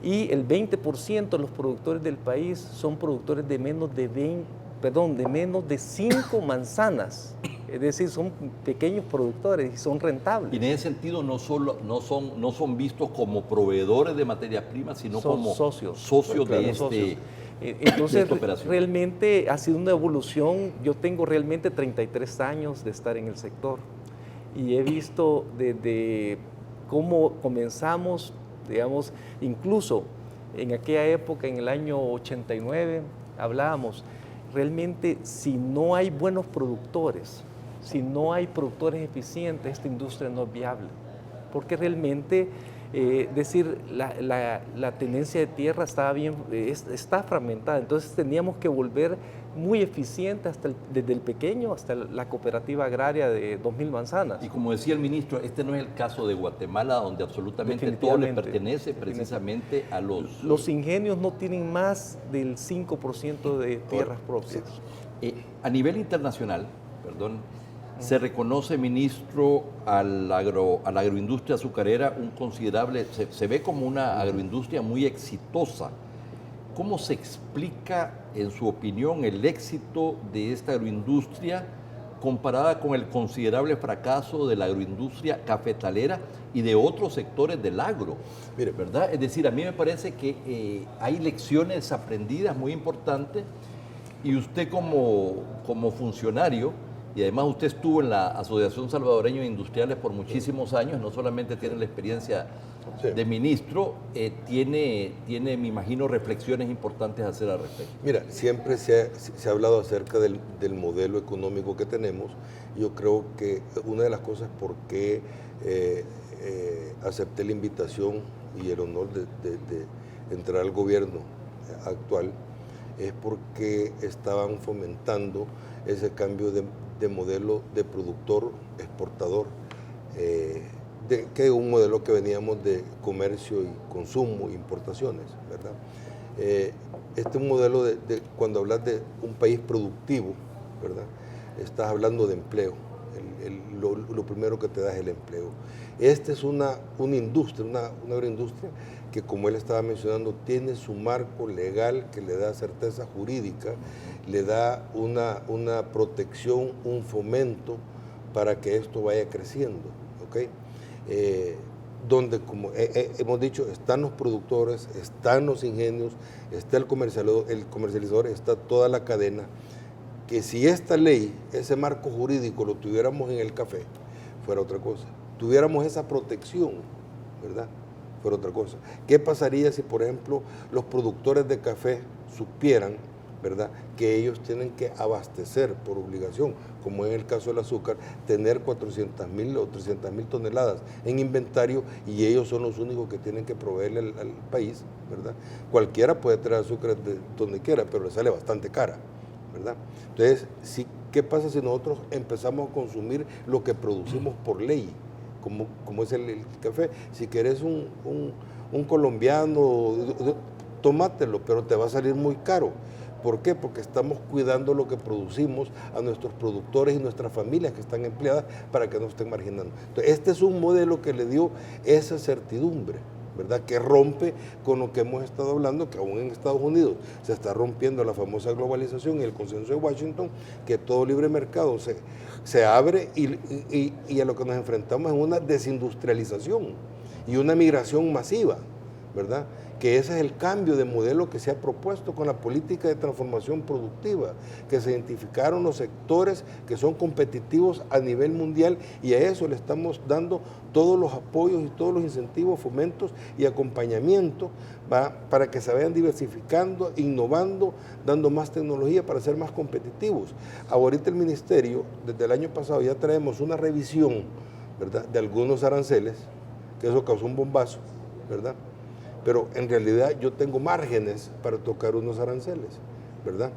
Y el 20% de los productores del país son productores de menos de 5 manzanas. Es decir, son pequeños productores y son rentables. Y en ese sentido no son vistos como proveedores de materias primas, sino son como socios de Entonces, esta operación. Realmente ha sido una evolución. Yo tengo realmente 33 años de estar en el sector y he visto desde cómo comenzamos, digamos, incluso en aquella época, en el año 89, hablábamos, realmente si no hay buenos productores, si no hay productores eficientes, esta industria no es viable, porque realmente, la tenencia de tierra está fragmentada, entonces teníamos que volver muy eficiente desde el pequeño hasta la cooperativa agraria de 2.000 manzanas. Y como decía el ministro, este no es el caso de Guatemala, donde absolutamente todo le pertenece precisamente a los... Los ingenios no tienen más del 5% de tierras propias. A nivel internacional, se reconoce, ministro, a la agroindustria azucarera un considerable, se ve como una agroindustria muy exitosa. ¿Cómo se explica, en su opinión, el éxito de esta agroindustria comparada con el considerable fracaso de la agroindustria cafetalera y de otros sectores del agro? Mire, ¿verdad? Es decir, a mí me parece que hay lecciones aprendidas muy importantes y usted como funcionario, y además usted estuvo en la Asociación Salvadoreña de Industriales por muchísimos años, no solamente tiene la experiencia de ministro, tiene, me imagino, reflexiones importantes a hacer al respecto. Mira, siempre se ha hablado acerca del modelo económico que tenemos. Yo creo que una de las cosas por qué acepté la invitación y el honor de entrar al gobierno actual es porque estaban fomentando ese cambio de modelo de productor exportador, que es un modelo que veníamos de comercio y consumo, importaciones, ¿verdad? Este es un modelo cuando hablas de un país productivo, ¿verdad? Estás hablando de empleo. Lo primero que te da es el empleo. Esta es una industria, una agroindustria que, como él estaba mencionando, tiene su marco legal que le da certeza jurídica, le da una protección, un fomento para que esto vaya creciendo, ¿ok? Donde, como hemos dicho, están los productores, están los ingenios, está el comercializador, está toda la cadena, que si esta ley, ese marco jurídico lo tuviéramos en el café, fuera otra cosa. Tuviéramos esa protección, ¿verdad? Fuera otra cosa. ¿Qué pasaría si, por ejemplo, los productores de café supieran, ¿verdad?, que ellos tienen que abastecer por obligación, como en el caso del azúcar, tener 400.000 o 300.000 toneladas en inventario y ellos son los únicos que tienen que proveerle al país, ¿verdad? Cualquiera puede traer azúcar de donde quiera, pero le sale bastante cara, ¿verdad? Entonces, ¿qué pasa si nosotros empezamos a consumir lo que producimos por ley, como es el café? Si querés un colombiano, tómatelo, pero te va a salir muy caro. ¿Por qué? Porque estamos cuidando lo que producimos, a nuestros productores y nuestras familias que están empleadas para que no estén marginando. Entonces, este es un modelo que le dio esa certidumbre, ¿verdad? Que rompe con lo que hemos estado hablando, que aún en Estados Unidos se está rompiendo la famosa globalización y el consenso de Washington, que todo libre mercado se abre y a lo que nos enfrentamos es una desindustrialización y una migración masiva, ¿verdad? Que ese es el cambio de modelo que se ha propuesto con la política de transformación productiva, que se identificaron los sectores que son competitivos a nivel mundial y a eso le estamos dando todos los apoyos y todos los incentivos, fomentos y acompañamiento para que se vayan diversificando, innovando, dando más tecnología para ser más competitivos. Ahorita el Ministerio, desde el año pasado ya traemos una revisión, ¿verdad?, de algunos aranceles, que eso causó un bombazo, ¿verdad? Pero en realidad yo tengo márgenes para tocar unos aranceles, ¿verdad?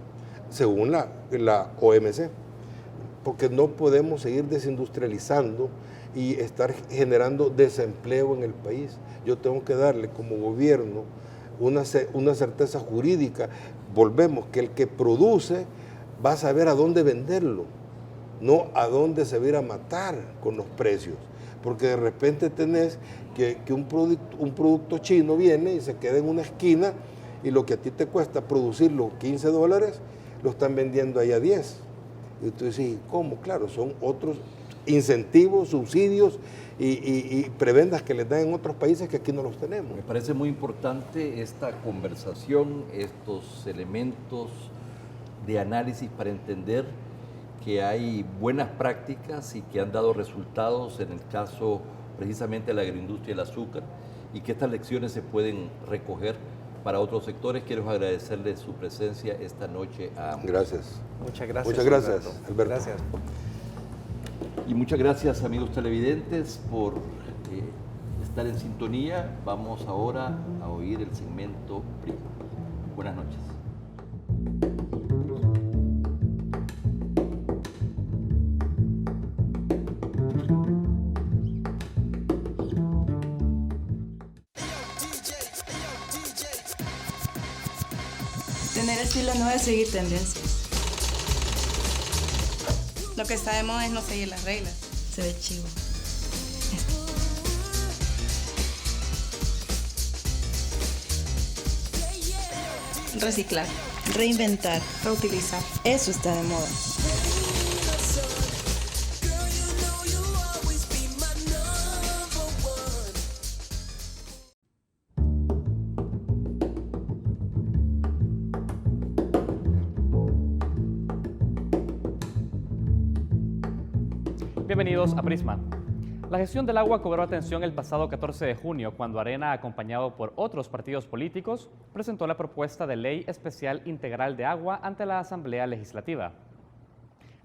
Según la OMC, porque no podemos seguir desindustrializando y estar generando desempleo en el país. Yo tengo que darle como gobierno una certeza jurídica. Volvemos, que el que produce va a saber a dónde venderlo, no a dónde se va a ir a matar con los precios. Porque de repente tenés que un producto chino viene y se queda en una esquina y lo que a ti te cuesta producirlo $15, lo están vendiendo ahí a 10. Y tú dices, ¿cómo? Claro, son otros incentivos, subsidios y prebendas que les dan en otros países que aquí no los tenemos. Me parece muy importante esta conversación, estos elementos de análisis para entender que hay buenas prácticas y que han dado resultados en el caso precisamente de la agroindustria y el azúcar, y que estas lecciones se pueden recoger para otros sectores. Quiero agradecerles su presencia esta noche a ambos. Gracias. Muchas gracias. Muchas gracias, Alberto. Gracias. Y muchas gracias, amigos televidentes, por estar en sintonía. Vamos ahora a oír el segmento PRI. Buenas noches. Tener estilo no es seguir tendencias. Lo que está de moda es no seguir las reglas. Se ve chivo. Reciclar, Reinventar. reutilizar. Eso está de moda. Bienvenidos a Prisma. La gestión del agua cobró atención el pasado 14 de junio cuando Arena, acompañado por otros partidos políticos, presentó la propuesta de Ley Especial Integral de Agua ante la Asamblea Legislativa.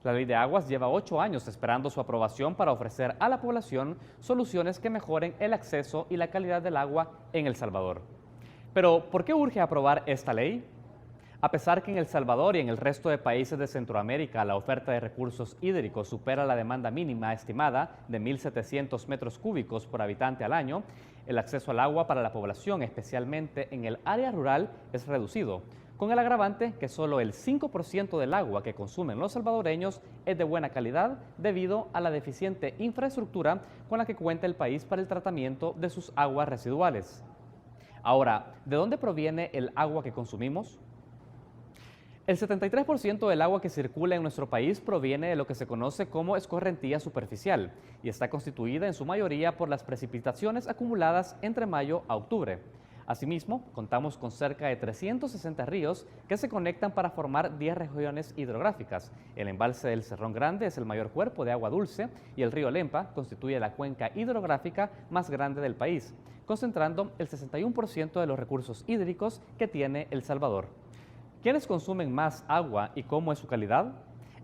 La Ley de Aguas lleva 8 años esperando su aprobación para ofrecer a la población soluciones que mejoren el acceso y la calidad del agua en El Salvador. Pero, ¿por qué urge aprobar esta ley? A pesar que en El Salvador y en el resto de países de Centroamérica la oferta de recursos hídricos supera la demanda mínima estimada de 1.700 metros cúbicos por habitante al año, el acceso al agua para la población, especialmente en el área rural, es reducido, con el agravante que solo el 5% del agua que consumen los salvadoreños es de buena calidad debido a la deficiente infraestructura con la que cuenta el país para el tratamiento de sus aguas residuales. Ahora, ¿de dónde proviene el agua que consumimos? El 73% del agua que circula en nuestro país proviene de lo que se conoce como escorrentía superficial y está constituida en su mayoría por las precipitaciones acumuladas entre mayo a octubre. Asimismo, contamos con cerca de 360 ríos que se conectan para formar 10 regiones hidrográficas. El embalse del Cerrón Grande es el mayor cuerpo de agua dulce y el río Lempa constituye la cuenca hidrográfica más grande del país, concentrando el 61% de los recursos hídricos que tiene El Salvador. ¿Quiénes consumen más agua y cómo es su calidad?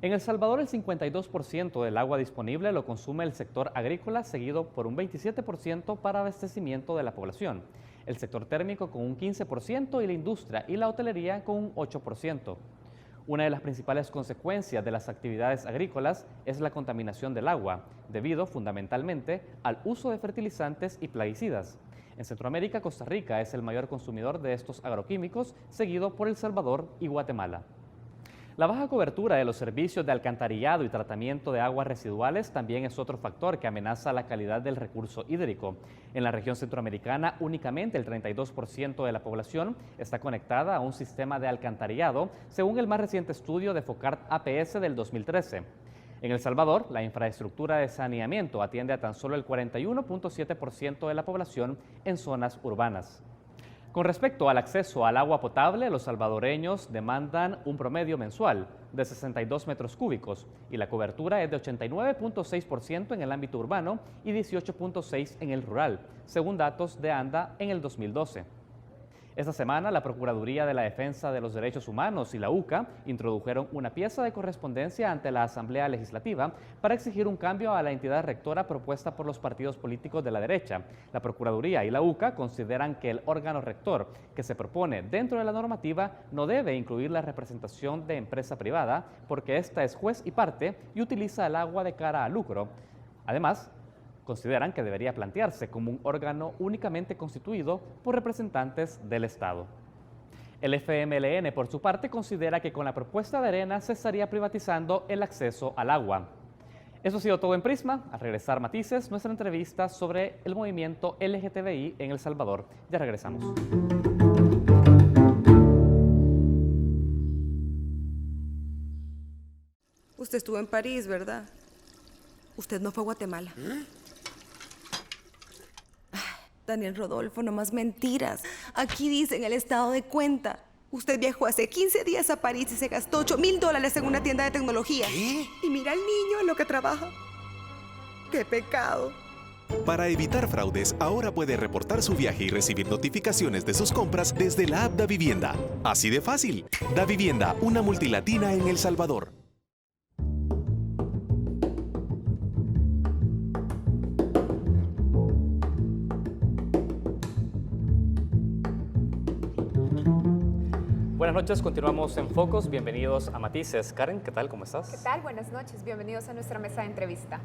En El Salvador, el 52% del agua disponible lo consume el sector agrícola, seguido por un 27% para abastecimiento de la población, el sector térmico con un 15% y la industria y la hotelería con un 8%. Una de las principales consecuencias de las actividades agrícolas es la contaminación del agua, debido fundamentalmente al uso de fertilizantes y plaguicidas. En Centroamérica, Costa Rica es el mayor consumidor de estos agroquímicos, seguido por El Salvador y Guatemala. La baja cobertura de los servicios de alcantarillado y tratamiento de aguas residuales también es otro factor que amenaza la calidad del recurso hídrico. En la región centroamericana, únicamente el 32% de la población está conectada a un sistema de alcantarillado, según el más reciente estudio de Focart APS del 2013. En El Salvador, la infraestructura de saneamiento atiende a tan solo el 41.7% de la población en zonas urbanas. Con respecto al acceso al agua potable, los salvadoreños demandan un promedio mensual de 62 metros cúbicos y la cobertura es de 89.6% en el ámbito urbano y 18.6% en el rural, según datos de ANDA en el 2012. Esta semana, la Procuraduría de la Defensa de los Derechos Humanos y la UCA introdujeron una pieza de correspondencia ante la Asamblea Legislativa para exigir un cambio a la entidad rectora propuesta por los partidos políticos de la derecha. La Procuraduría y la UCA consideran que el órgano rector que se propone dentro de la normativa no debe incluir la representación de empresa privada porque ésta es juez y parte y utiliza el agua de cara a lucro. Además, consideran que debería plantearse como un órgano únicamente constituido por representantes del Estado. El FMLN, por su parte, considera que con la propuesta de Arena se estaría privatizando el acceso al agua. Eso ha sido todo en Prisma. Al regresar Matices, nuestra entrevista sobre el movimiento LGTBI en El Salvador. Ya regresamos. Usted estuvo en París, ¿verdad? Usted no fue a Guatemala. Daniel Rodolfo, no más mentiras. Aquí dice en el estado de cuenta. Usted viajó hace 15 días a París y se gastó $8,000 en una tienda de tecnología. ¿Qué? Y mira al niño en lo que trabaja. ¡Qué pecado! Para evitar fraudes, ahora puede reportar su viaje y recibir notificaciones de sus compras desde la app Davivienda. Así de fácil. Davivienda, una multilatina en El Salvador. Buenas noches, continuamos en Focos. Bienvenidos a Matices. Karen, ¿qué tal? ¿Cómo estás? ¿Qué tal? Buenas noches. Bienvenidos a nuestra mesa de entrevista.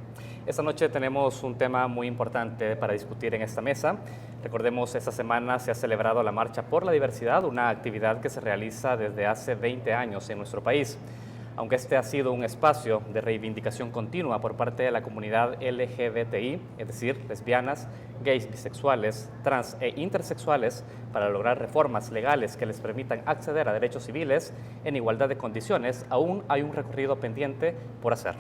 Esta noche tenemos un tema muy importante para discutir en esta mesa. Recordemos, esta semana se ha celebrado la Marcha por la Diversidad, una actividad que se realiza desde hace 20 años en nuestro país. Aunque este ha sido un espacio de reivindicación continua por parte de la comunidad LGBTI, es decir, lesbianas, gays, bisexuales, trans e intersexuales, para lograr reformas legales que les permitan acceder a derechos civiles en igualdad de condiciones, aún hay un recorrido pendiente por hacer.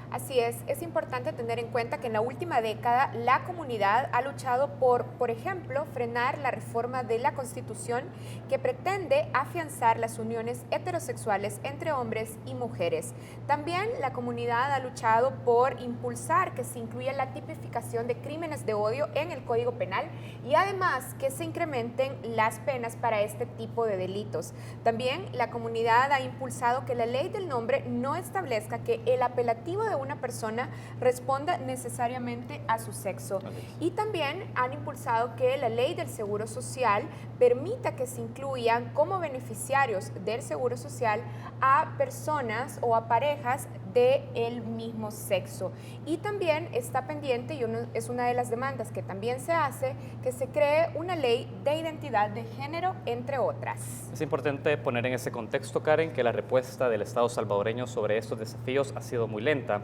Así es importante tener en cuenta que en la última década la comunidad ha luchado por ejemplo, frenar la reforma de la Constitución que pretende afianzar las uniones heterosexuales entre hombres y mujeres. También la comunidad ha luchado por impulsar que se incluya la tipificación de crímenes de odio en el Código Penal y además que se incrementen las penas para este tipo de delitos. También la comunidad ha impulsado que la ley del nombre no establezca que el apelativo de una persona responda necesariamente a su sexo. Y también han impulsado que la ley del Seguro Social permita que se incluyan como beneficiarios del Seguro Social a personas o a parejas del mismo sexo. Y también está pendiente, y es una de las demandas que también se hace, que se cree una ley de identidad de género, entre otras. Es importante poner en ese contexto, Karen, que la respuesta del Estado salvadoreño sobre estos desafíos ha sido muy lenta.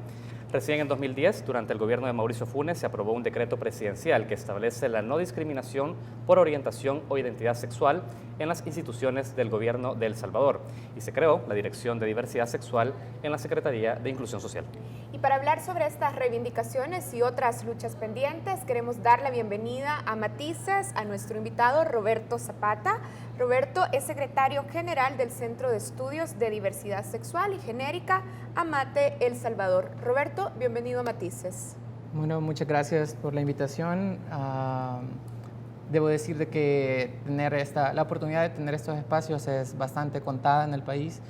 Recién en 2010, durante el gobierno de Mauricio Funes, se aprobó un decreto presidencial que establece la no discriminación por orientación o identidad sexual en las instituciones del gobierno de El Salvador y se creó la Dirección de Diversidad Sexual en la Secretaría de Inclusión Social. Y para hablar sobre estas reivindicaciones y otras luchas pendientes, queremos dar la bienvenida a Matices a nuestro invitado Roberto Zapata. Roberto es secretario general del Centro de Estudios de Diversidad Sexual y Genérica, AMATE El Salvador. Roberto, bienvenido a Matices. Bueno, muchas gracias por la invitación. Debo decir de que la oportunidad de tener estos espacios es bastante contada en el país.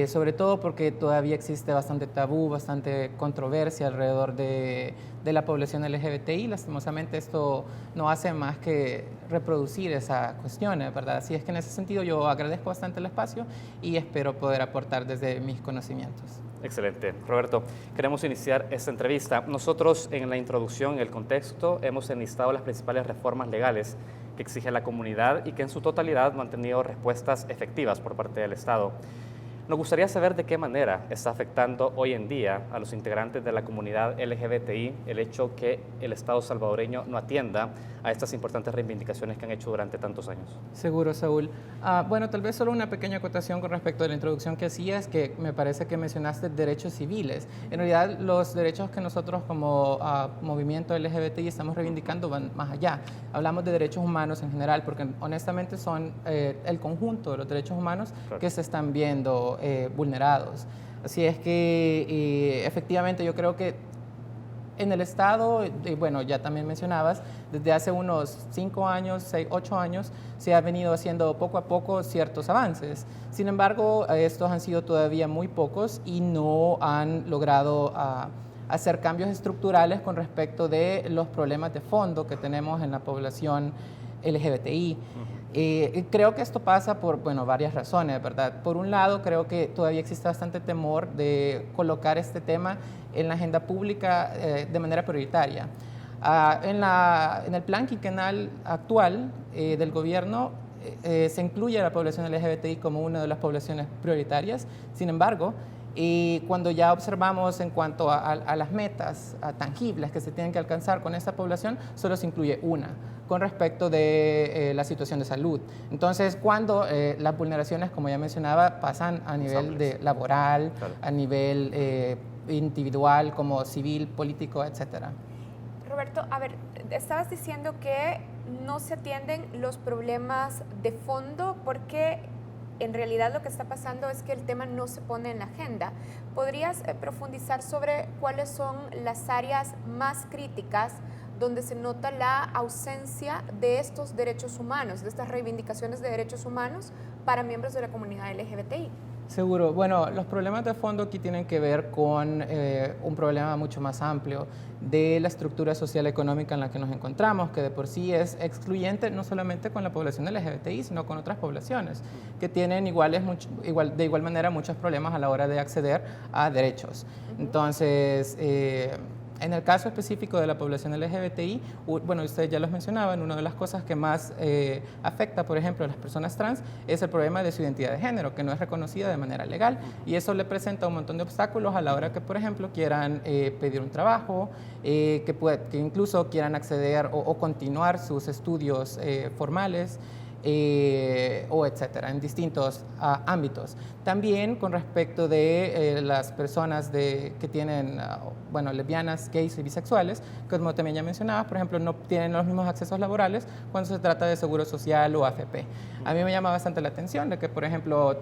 sobre todo porque todavía existe bastante tabú, bastante controversia alrededor de la población LGBTI. Lastimosamente esto no hace más que reproducir esa cuestión, ¿verdad? Así es que en ese sentido yo agradezco bastante el espacio y espero poder aportar desde mis conocimientos. Excelente. Roberto, queremos iniciar esta entrevista. Nosotros en la introducción, en el contexto, hemos enlistado las principales reformas legales que exige la comunidad y que en su totalidad no han tenido respuestas efectivas por parte del Estado. Nos gustaría saber de qué manera está afectando hoy en día a los integrantes de la comunidad LGBTI el hecho que el Estado salvadoreño no atienda a estas importantes reivindicaciones que han hecho durante tantos años. Seguro, Saúl. Bueno, tal vez solo una pequeña acotación con respecto a la introducción que hacías, que me parece que mencionaste derechos civiles. En realidad, los derechos que nosotros como movimiento LGBTI estamos reivindicando van más allá. Hablamos de derechos humanos en general, porque honestamente son el conjunto de los derechos humanos que se están viendo vulnerados. Así es que efectivamente yo creo que en el Estado, bueno, ya también mencionabas, desde hace unos 5 años, 6, 8 años, se ha venido haciendo poco a poco ciertos avances. Sin embargo, estos han sido todavía muy pocos y no han logrado hacer cambios estructurales con respecto de los problemas de fondo que tenemos en la población LGBTI. Creo que esto pasa por, bueno, varias razones, ¿verdad? Por un lado, creo que todavía existe bastante temor de colocar este tema en la agenda pública de manera prioritaria. En el plan quinquenal actual del gobierno se incluye a la población LGBTI como una de las poblaciones prioritarias. Sin embargo, cuando ya observamos en cuanto a las metas tangibles que se tienen que alcanzar con esta población, solo se incluye una, con respecto de la situación de salud. Entonces, cuando las vulneraciones, como ya mencionaba, pasan a nivel laboral, a nivel individual, como civil, político, etcétera. Roberto, a ver, estabas diciendo que no se atienden los problemas de fondo porque en realidad lo que está pasando es que el tema no se pone en la agenda. ¿Podrías profundizar sobre cuáles son las áreas más críticas donde se nota la ausencia de estos derechos humanos, de estas reivindicaciones de derechos humanos para miembros de la comunidad LGBTI? Seguro. Bueno, los problemas de fondo aquí tienen que ver con un problema mucho más amplio de la estructura social económica en la que nos encontramos, que de por sí es excluyente no solamente con la población LGBTI, sino con otras poblaciones que tienen de igual manera muchos problemas a la hora de acceder a derechos. Entonces, en el caso específico de la población LGBTI, bueno, ustedes ya los mencionaban, una de las cosas que más afecta, por ejemplo, a las personas trans es el problema de su identidad de género, que no es reconocida de manera legal, y eso le presenta un montón de obstáculos a la hora que, por ejemplo, quieran pedir un trabajo, que incluso quieran acceder o continuar sus estudios formales, o etcétera, en distintos ámbitos. También con respecto de las personas que tienen, bueno, lesbianas, gays y bisexuales, que como también ya mencionabas, por ejemplo, no tienen los mismos accesos laborales cuando se trata de seguro social o AFP. A mí me llama bastante la atención de que, por ejemplo,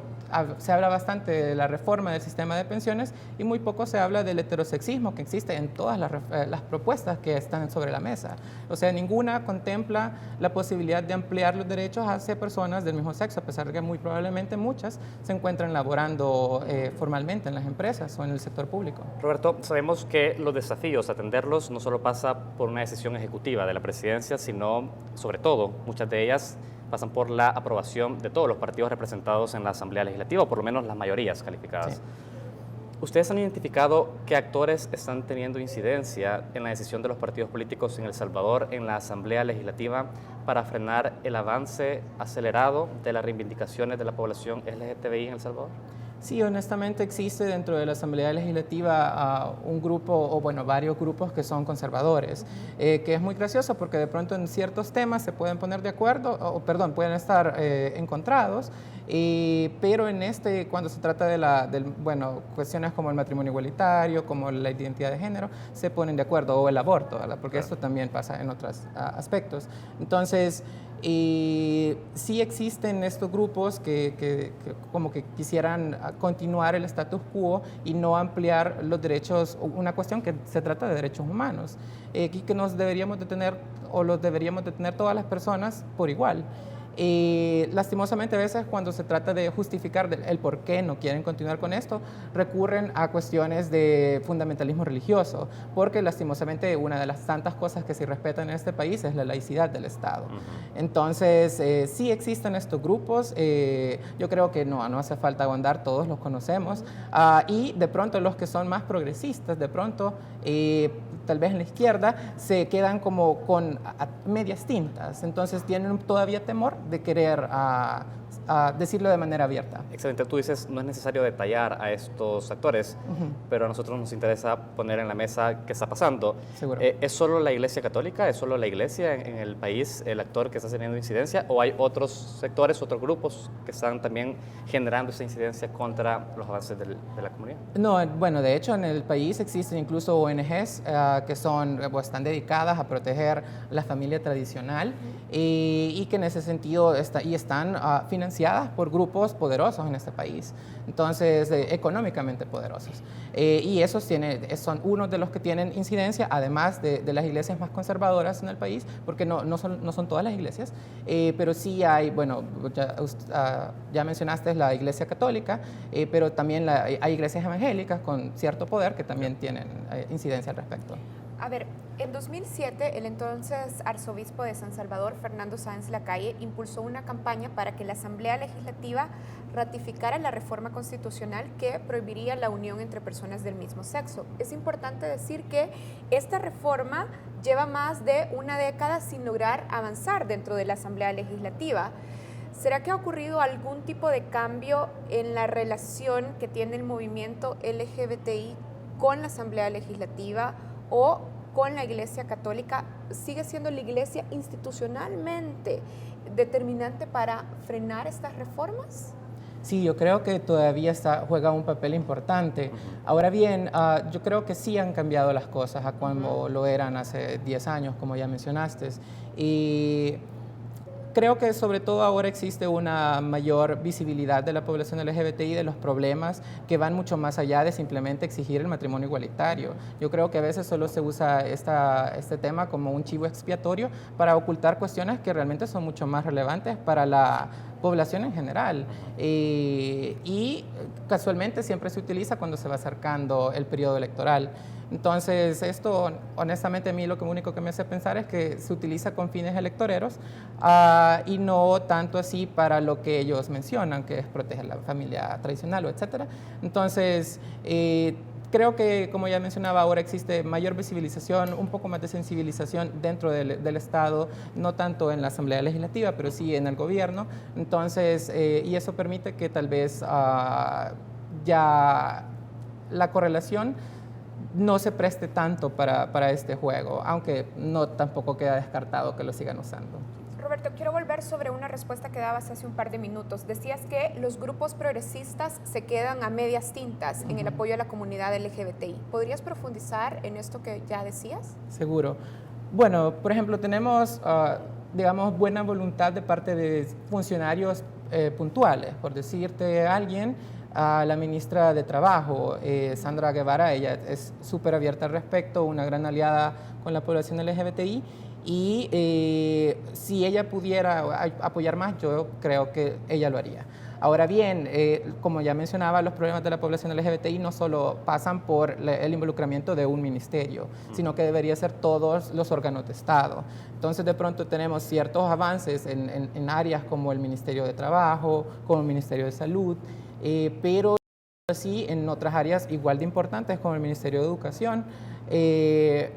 se habla bastante de la reforma del sistema de pensiones y muy poco se habla del heterosexismo que existe en todas las propuestas que están sobre la mesa. O sea, ninguna contempla la posibilidad de ampliar los derechos hacia personas del mismo sexo, a pesar de que muy probablemente muchas se encuentran laborando formalmente en las empresas o en el sector público. Roberto, sabemos que los desafíos, atenderlos, no solo pasa por una decisión ejecutiva de la presidencia, sino, sobre todo, muchas de ellas pasan por la aprobación de todos los partidos representados en la Asamblea Legislativa, o por lo menos las mayorías calificadas. Sí. ¿Ustedes han identificado qué actores están teniendo incidencia en la decisión de los partidos políticos en El Salvador, en la Asamblea Legislativa, para frenar el avance acelerado de las reivindicaciones de la población LGTBI en El Salvador? Sí, honestamente existe dentro de la Asamblea Legislativa un grupo, o bueno, varios grupos que son conservadores, que es muy gracioso porque de pronto en ciertos temas se pueden poner de acuerdo, pueden estar encontrados, pero cuando se trata de cuestiones como el matrimonio igualitario, como la identidad de género, se ponen de acuerdo, o el aborto, ¿verdad? Porque esto también pasa en otros aspectos. Entonces, sí existen estos grupos que como que quisieran continuar el status quo y no ampliar los derechos, una cuestión que se trata de derechos humanos, que nos deberíamos de tener, o los deberíamos de tener todas las personas por igual. Y lastimosamente a veces cuando se trata de justificar el por qué no quieren continuar con esto, recurren a cuestiones de fundamentalismo religioso, porque lastimosamente una de las tantas cosas que se respetan en este país es la laicidad del Estado. Entonces, sí existen estos grupos, yo creo que no hace falta ahondar, todos los conocemos, y de pronto los que son más progresistas, de pronto, tal vez en la izquierda, se quedan como con medias tintas, entonces tienen todavía temor de querer decirlo de manera abierta. Excelente, tú dices, no es necesario detallar a estos actores, pero a nosotros nos interesa poner en la mesa qué está pasando. Seguro. ¿Es solo la Iglesia Católica, es solo la Iglesia en el país el actor que está teniendo incidencia, o hay otros sectores, otros grupos que están también generando esa incidencia contra los avances de la comunidad? No, bueno, de hecho en el país existen incluso ONGs que están dedicadas a proteger la familia tradicional y que en ese sentido están financiadas por grupos poderosos en este país, entonces económicamente poderosos. Y esos son unos de los que tienen incidencia, además de las iglesias más conservadoras en el país, porque no son todas las iglesias, pero sí hay, bueno, ya mencionaste la Iglesia Católica, pero también hay iglesias evangélicas con cierto poder que también tienen incidencia al respecto. A ver, en 2007, el entonces arzobispo de San Salvador, Fernando Sáenz Lacalle, impulsó una campaña para que la Asamblea Legislativa ratificara la reforma constitucional que prohibiría la unión entre personas del mismo sexo. Es importante decir que esta reforma lleva más de una década sin lograr avanzar dentro de la Asamblea Legislativa. ¿Será que ha ocurrido algún tipo de cambio en la relación que tiene el movimiento LGBTI con la Asamblea Legislativa o con la Iglesia Católica? ¿Sigue siendo la Iglesia institucionalmente determinante para frenar estas reformas? Sí, yo creo que todavía juega un papel importante. Ahora bien, yo creo que sí han cambiado las cosas a como lo eran hace 10 años, como ya mencionaste. Y creo que sobre todo ahora existe una mayor visibilidad de la población LGBTI de los problemas que van mucho más allá de simplemente exigir el matrimonio igualitario. Yo creo que a veces solo se usa este tema como un chivo expiatorio para ocultar cuestiones que realmente son mucho más relevantes para la población en general. Y casualmente siempre se utiliza cuando se va acercando el periodo electoral. Entonces, esto, honestamente, a mí lo único que me hace pensar es que se utiliza con fines electoreros y no tanto así para lo que ellos mencionan, que es proteger la familia tradicional o etcétera. Entonces, creo que, como ya mencionaba, ahora existe mayor visibilización, un poco más de sensibilización dentro del Estado, no tanto en la Asamblea Legislativa, pero sí en el gobierno. Entonces, y eso permite que tal vez ya la correlación no se preste tanto para este juego, aunque no tampoco queda descartado que lo sigan usando. Roberto, quiero volver sobre una respuesta que dabas hace un par de minutos. Decías que los grupos progresistas se quedan a medias tintas en el apoyo a la comunidad LGBTI. ¿Podrías profundizar en esto que ya decías? Seguro. Bueno, por ejemplo, tenemos, digamos, buena voluntad de parte de funcionarios puntuales. Por decirte alguien, a la ministra de Trabajo, Sandra Guevara, ella es súper abierta al respecto, una gran aliada con la población LGBTI, y si ella pudiera apoyar más, yo creo que ella lo haría. Ahora bien, como ya mencionaba, los problemas de la población LGBTI no solo pasan por el involucramiento de un ministerio, sino que debería ser todos los órganos de Estado. Entonces, de pronto tenemos ciertos avances en áreas como el Ministerio de Trabajo, como el Ministerio de Salud, pero así en otras áreas igual de importantes como el Ministerio de Educación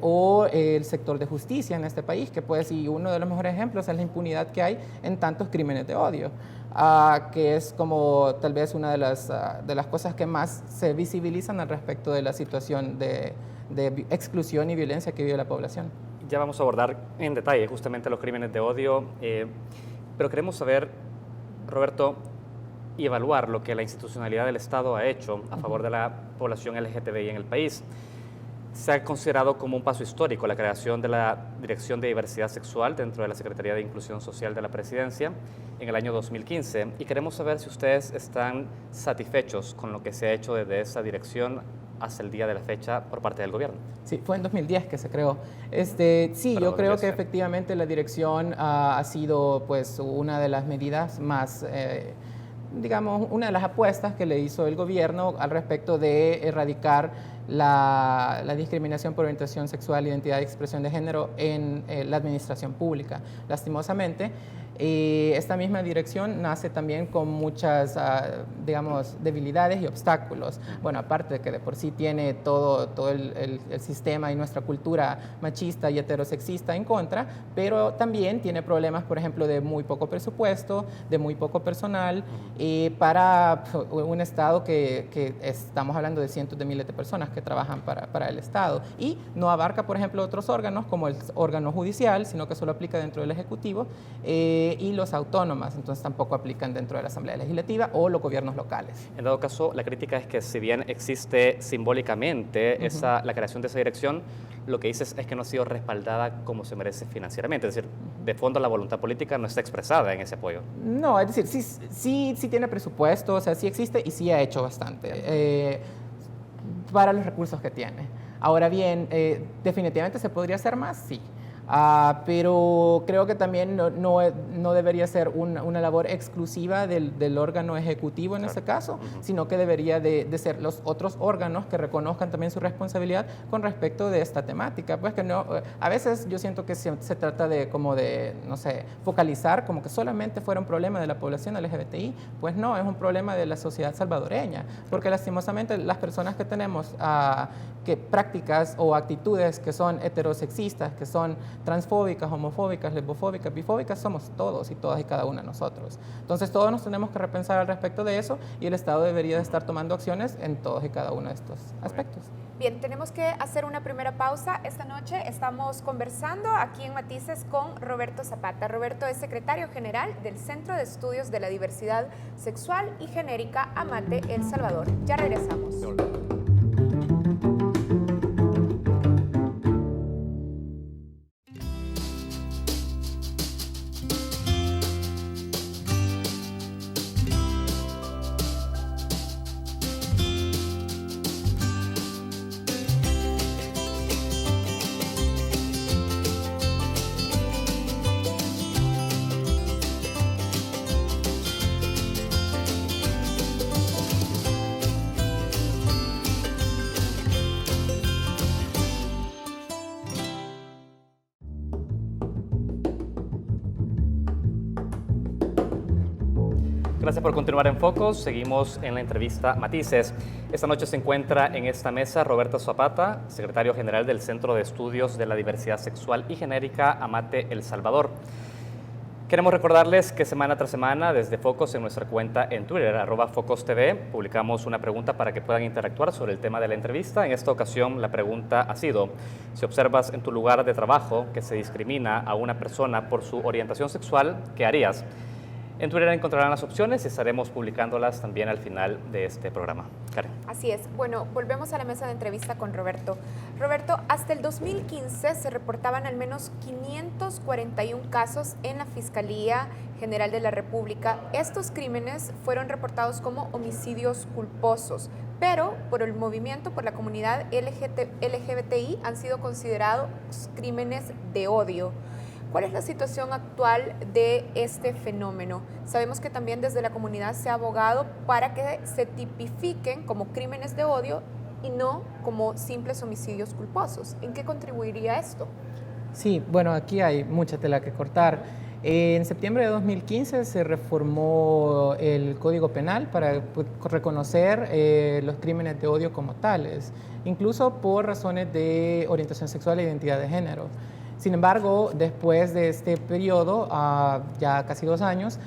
o el sector de justicia en este país, que pues, y uno de los mejores ejemplos es la impunidad que hay en tantos crímenes de odio, que es como tal vez una de las cosas que más se visibilizan al respecto de la situación de exclusión y violencia que vive la población. Ya vamos a abordar en detalle justamente los crímenes de odio, pero queremos saber, Roberto, y evaluar lo que la institucionalidad del Estado ha hecho a favor de la población LGTBI en el país. Se ha considerado como un paso histórico la creación de la Dirección de Diversidad Sexual dentro de la Secretaría de Inclusión Social de la Presidencia en el año 2015, y queremos saber si ustedes están satisfechos con lo que se ha hecho desde esa dirección hasta el día de la fecha por parte del gobierno. Sí, fue en 2010 que se creó. Sí, Perdón, yo creo que 2010. efectivamente la dirección ha sido pues una de las medidas más, digamos, una de las apuestas que le hizo el gobierno al respecto de erradicar la discriminación por orientación sexual, identidad y expresión de género en la administración pública. Lastimosamente, esta misma dirección nace también con muchas, digamos, debilidades y obstáculos. Bueno, aparte de que de por sí tiene todo el sistema y nuestra cultura machista y heterosexista en contra, pero también tiene problemas, por ejemplo, de muy poco presupuesto, de muy poco personal, para un Estado que estamos hablando de cientos de miles de personas que trabajan para el Estado, y no abarca, por ejemplo, otros órganos como el órgano judicial, sino que solo aplica dentro del Ejecutivo, y los autónomas, entonces tampoco aplican dentro de la Asamblea Legislativa o los gobiernos locales. En dado caso, la crítica es que si bien existe simbólicamente la creación de esa dirección, lo que dices es que no ha sido respaldada como se merece financieramente, es decir, de fondo la voluntad política no está expresada en ese apoyo. No, es decir, sí tiene presupuesto, o sea, sí existe y sí ha hecho bastante para los recursos que tiene. Ahora bien, definitivamente se podría hacer más, sí. Pero creo que también no debería ser una labor exclusiva del órgano ejecutivo en este caso, sino que debería de ser los otros órganos que reconozcan también su responsabilidad con respecto de esta temática. Pues que no, a veces yo siento que se trata de como de, no sé, focalizar como que solamente fuera un problema de la población LGBTI, pues no, es un problema de la sociedad salvadoreña, porque lastimosamente las personas que tenemos prácticas o actitudes que son heterosexistas, que son transfóbicas, homofóbicas, lesbofóbicas, bifóbicas, somos todos y todas y cada una de nosotros. Entonces todos nos tenemos que repensar al respecto de eso y el Estado debería de estar tomando acciones en todos y cada uno de estos aspectos. Bien, tenemos que hacer una primera pausa. Esta noche estamos conversando aquí en Matices con Roberto Zapata. Roberto es secretario general del Centro de Estudios de la Diversidad Sexual y Genérica AMATE El Salvador. Ya regresamos. Gracias por continuar en Focos. Seguimos en la entrevista Matices. Esta noche se encuentra en esta mesa Roberto Zapata, secretario general del Centro de Estudios de la Diversidad Sexual y Genérica AMATE El Salvador. Queremos recordarles que semana tras semana, desde Focos en nuestra cuenta en Twitter, @FocosTV, publicamos una pregunta para que puedan interactuar sobre el tema de la entrevista. En esta ocasión, la pregunta ha sido: si observas en tu lugar de trabajo que se discrimina a una persona por su orientación sexual, ¿qué harías? En Twitter encontrarán las opciones y estaremos publicándolas también al final de este programa. Karen. Así es. Bueno, volvemos a la mesa de entrevista con Roberto. Roberto, hasta el 2015 se reportaban al menos 541 casos en la Fiscalía General de la República. Estos crímenes fueron reportados como homicidios culposos, pero por el movimiento, por la comunidad LGBTI, han sido considerados crímenes de odio. ¿Cuál es la situación actual de este fenómeno? Sabemos que también desde la comunidad se ha abogado para que se tipifiquen como crímenes de odio y no como simples homicidios culposos. ¿En qué contribuiría esto? Sí, bueno, aquí hay mucha tela que cortar. En septiembre de 2015 se reformó el Código Penal para reconocer los crímenes de odio como tales, incluso por razones de orientación sexual e identidad de género. Sin embargo, después de este periodo, ya casi 2 años,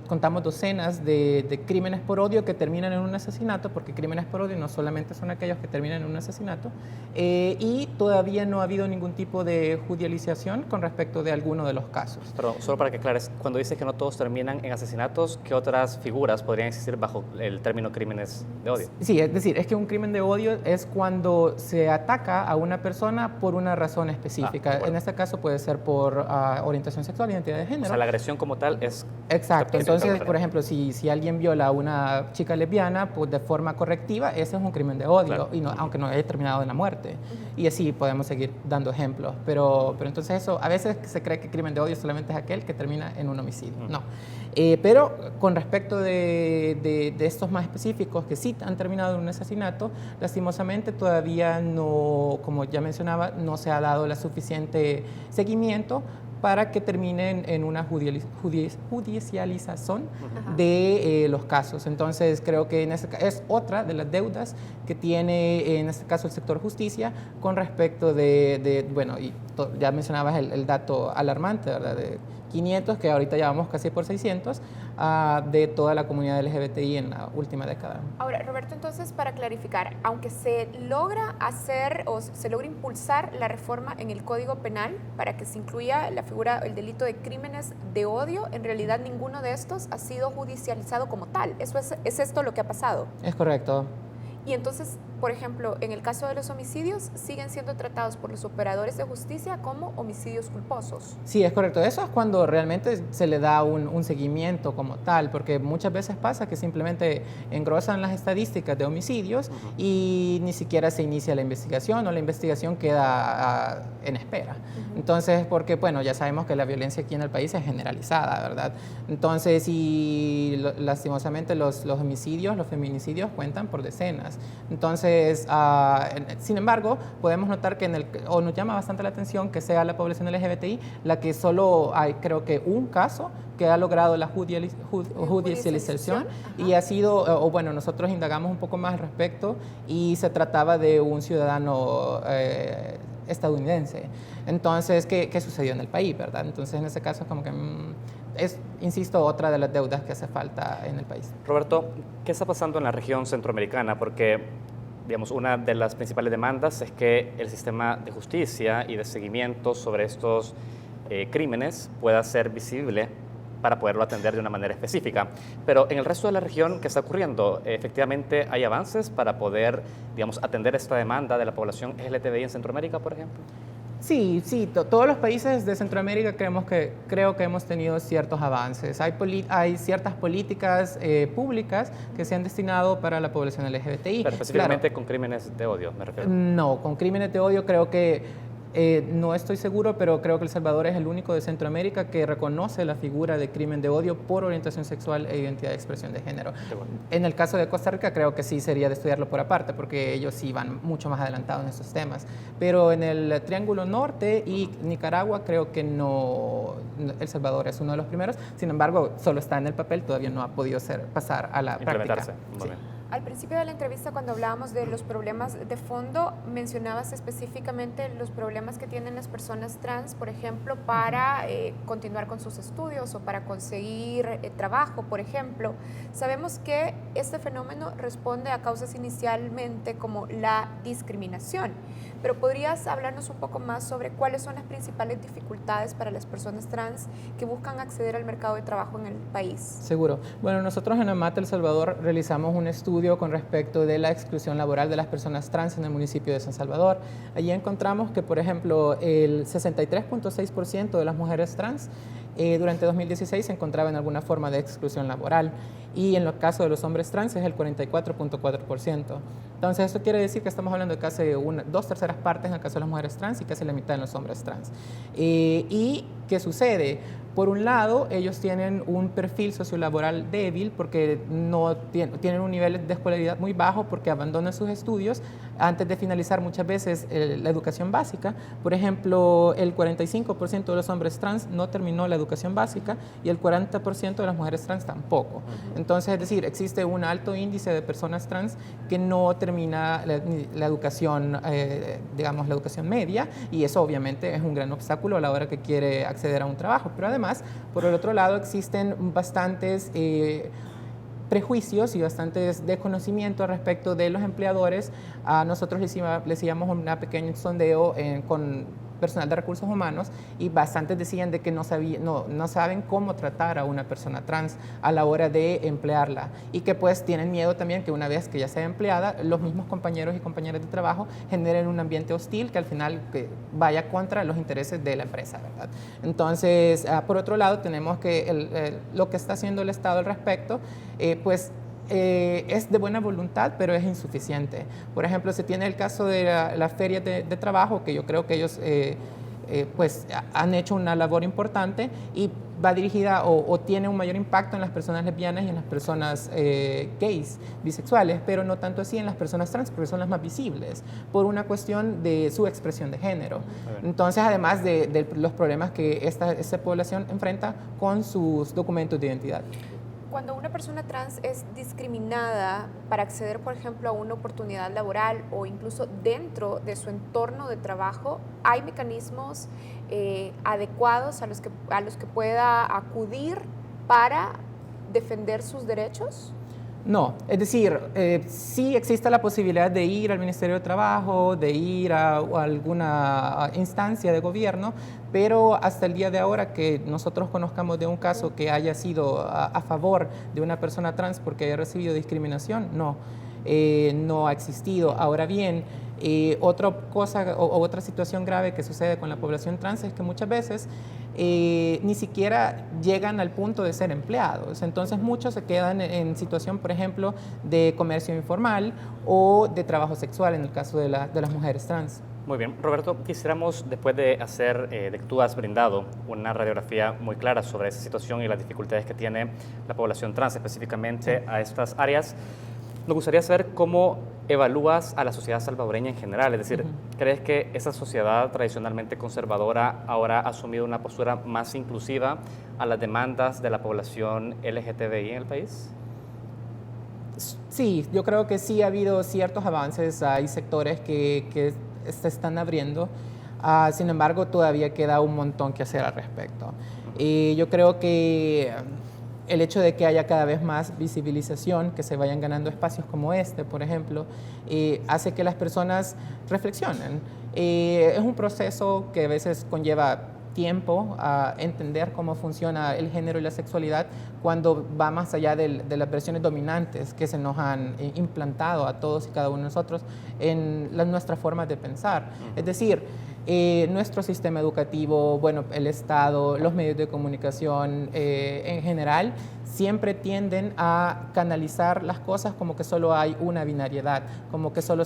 contamos docenas de crímenes por odio que terminan en un asesinato, porque crímenes por odio no solamente son aquellos que terminan en un asesinato, y todavía no ha habido ningún tipo de judicialización con respecto de alguno de los casos. Pero solo para que aclares, cuando dices que no todos terminan en asesinatos, ¿qué otras figuras podrían existir bajo el término crímenes de odio? Sí, es decir, es que un crimen de odio es cuando se ataca a una persona por una razón específica. En este caso puede ser por orientación sexual, identidad de género. O sea, la agresión como tal es... Exacto. Entonces, por ejemplo, si alguien viola a una chica lesbiana, pues de forma correctiva, ese es un crimen de odio, Claro. y no, aunque no haya terminado en la muerte. Y así podemos seguir dando ejemplos. Pero entonces eso, a veces se cree que crimen de odio solamente es aquel que termina en un homicidio. No. Pero con respecto de estos más específicos que sí han terminado en un asesinato, lastimosamente todavía no, como ya mencionaba, no se ha dado la suficiente seguimiento para que terminen en una judicialización de los casos. Entonces, creo que es otra de las deudas que tiene, en este caso, el sector justicia con respecto bueno, y ya mencionabas el dato alarmante, ¿verdad?, de 500, que ahorita ya vamos casi por 600, de toda la comunidad LGBTI en la última década. Ahora, Roberto, entonces, para clarificar, aunque se logra hacer o se logra impulsar la reforma en el Código Penal para que se incluya la figura, el delito de crímenes de odio, en realidad ninguno de estos ha sido judicializado como tal. ¿Es esto lo que ha pasado? Es correcto. Y entonces, por ejemplo, en el caso de los homicidios, siguen siendo tratados por los operadores de justicia como homicidios culposos. Sí, es correcto. Eso es cuando realmente se le da un seguimiento como tal, porque muchas veces pasa que simplemente engrosan las estadísticas de homicidios y ni siquiera se inicia la investigación, o la investigación queda en espera. Entonces, porque, bueno, ya sabemos que la violencia aquí en el país es generalizada, ¿verdad? Entonces, y lastimosamente los homicidios, los feminicidios cuentan por decenas. Entonces, sin embargo, podemos notar que o nos llama bastante la atención que sea la población LGBTI la que solo hay, creo que un caso que ha logrado la judicialización, y ha sido, o bueno, nosotros indagamos un poco más al respecto y se trataba de un ciudadano estadounidense. Entonces, ¿qué sucedió en el país, verdad? Entonces, en ese caso, como que es, insisto, otra de las deudas que hace falta en el país. Roberto, ¿qué está pasando en la región centroamericana? Porque, digamos, una de las principales demandas es que el sistema de justicia y de seguimiento sobre estos crímenes pueda ser visible para poderlo atender de una manera específica. Pero en el resto de la región, ¿qué está ocurriendo? Efectivamente, ¿hay avances para poder, digamos, atender esta demanda de la población LGTBI en Centroamérica, por ejemplo? Sí, todos los países de Centroamérica creo que hemos tenido ciertos avances. Hay ciertas políticas públicas que se han destinado para la población LGBTI. Pero específicamente con crímenes de odio, me refiero. No, con crímenes de odio creo que no estoy seguro, pero creo que El Salvador es el único de Centroamérica que reconoce la figura de crimen de odio por orientación sexual e identidad de expresión de género. Bueno. En el caso de Costa Rica creo que sí sería de estudiarlo por aparte, porque ellos sí van mucho más adelantados en estos temas. Pero en el Triángulo Norte y Nicaragua creo que no, El Salvador es uno de los primeros. Sin embargo, solo está en el papel, todavía no ha podido pasar a la práctica. Sí. Al principio de la entrevista, cuando hablábamos de los problemas de fondo, mencionabas específicamente los problemas que tienen las personas trans, por ejemplo, para continuar con sus estudios o para conseguir trabajo, por ejemplo. Sabemos que este fenómeno responde a causas inicialmente como la discriminación, pero ¿podrías hablarnos un poco más sobre cuáles son las principales dificultades para las personas trans que buscan acceder al mercado de trabajo en el país? Seguro. Bueno, nosotros en AMAT El Salvador realizamos un estudio con respecto de la exclusión laboral de las personas trans en el municipio de San Salvador. Allí encontramos que, por ejemplo, el 63.6% de las mujeres trans durante 2016 se encontraba en alguna forma de exclusión laboral, y en el caso de los hombres trans es el 44.4%. Entonces, eso quiere decir que estamos hablando de casi 2/3 partes en el caso de las mujeres trans y casi la mitad en los hombres trans. ¿Y qué sucede? Por un lado, ellos tienen un perfil sociolaboral débil porque no tienen un nivel de escolaridad muy bajo, porque abandonan sus estudios antes de finalizar muchas veces la educación básica. Por ejemplo, el 45% de los hombres trans no terminó la educación básica y el 40% de las mujeres trans tampoco. Entonces, es decir, existe un alto índice de personas trans que no termina la educación, digamos, la educación media, y eso obviamente es un gran obstáculo a la hora que quiere acceder a un trabajo. Pero además, por el otro lado, existen bastantes prejuicios y bastantes desconocimientos respecto de los empleadores. Nosotros les hicimos un pequeño sondeo con personal de recursos humanos y bastantes decían de que no saben cómo tratar a una persona trans a la hora de emplearla y que pues tienen miedo también que una vez que ya sea empleada, los mismos compañeros y compañeras de trabajo generen un ambiente hostil que al final que vaya contra los intereses de la empresa, ¿verdad? Entonces, por otro lado, tenemos que lo que está haciendo el Estado al respecto, pues es de buena voluntad, pero es insuficiente. Por ejemplo, se tiene el caso de la feria de trabajo, que yo creo que ellos pues han hecho una labor importante y va dirigida o tiene un mayor impacto en las personas lesbianas y en las personas gays, bisexuales, pero no tanto así en las personas trans, porque son las más visibles, por una cuestión de su expresión de género. Entonces, además de los problemas que esta población enfrenta con sus documentos de identidad. Cuando una persona trans es discriminada para acceder, por ejemplo, a una oportunidad laboral o incluso dentro de su entorno de trabajo, ¿hay mecanismos adecuados a los que pueda acudir para defender sus derechos? No, es decir, sí existe la posibilidad de ir al Ministerio de Trabajo, de ir a alguna instancia de gobierno, pero hasta el día de ahora que nosotros conozcamos de un caso que haya sido a favor de una persona trans porque haya recibido discriminación, no ha existido. Ahora bien, otra cosa o otra situación grave que sucede con la población trans es que muchas veces ni siquiera llegan al punto de ser empleados. Entonces muchos se quedan en situación, por ejemplo, de comercio informal o de trabajo sexual en el caso de las mujeres trans. Muy bien, Roberto, quisiéramos, después de que tú has brindado una radiografía muy clara sobre esa situación y las dificultades que tiene la población trans específicamente a estas áreas, nos gustaría saber cómo evalúas a la sociedad salvadoreña en general. Es decir, ¿crees que esa sociedad tradicionalmente conservadora ahora ha asumido una postura más inclusiva a las demandas de la población LGTBI en el país? Sí, yo creo que sí ha habido ciertos avances. Hay sectores que se están abriendo. Sin embargo, todavía queda un montón que hacer al respecto. Y yo creo que el hecho de que haya cada vez más visibilización, que se vayan ganando espacios como este, por ejemplo, hace que las personas reflexionen. Es un proceso que a veces conlleva tiempo a entender cómo funciona el género y la sexualidad cuando va más allá de las versiones dominantes que se nos han implantado a todos y cada uno de nosotros en nuestras formas de pensar. Es decir, nuestro sistema educativo, bueno, el Estado, los medios de comunicación en general, siempre tienden a canalizar las cosas como que solo hay una binariedad, como que solo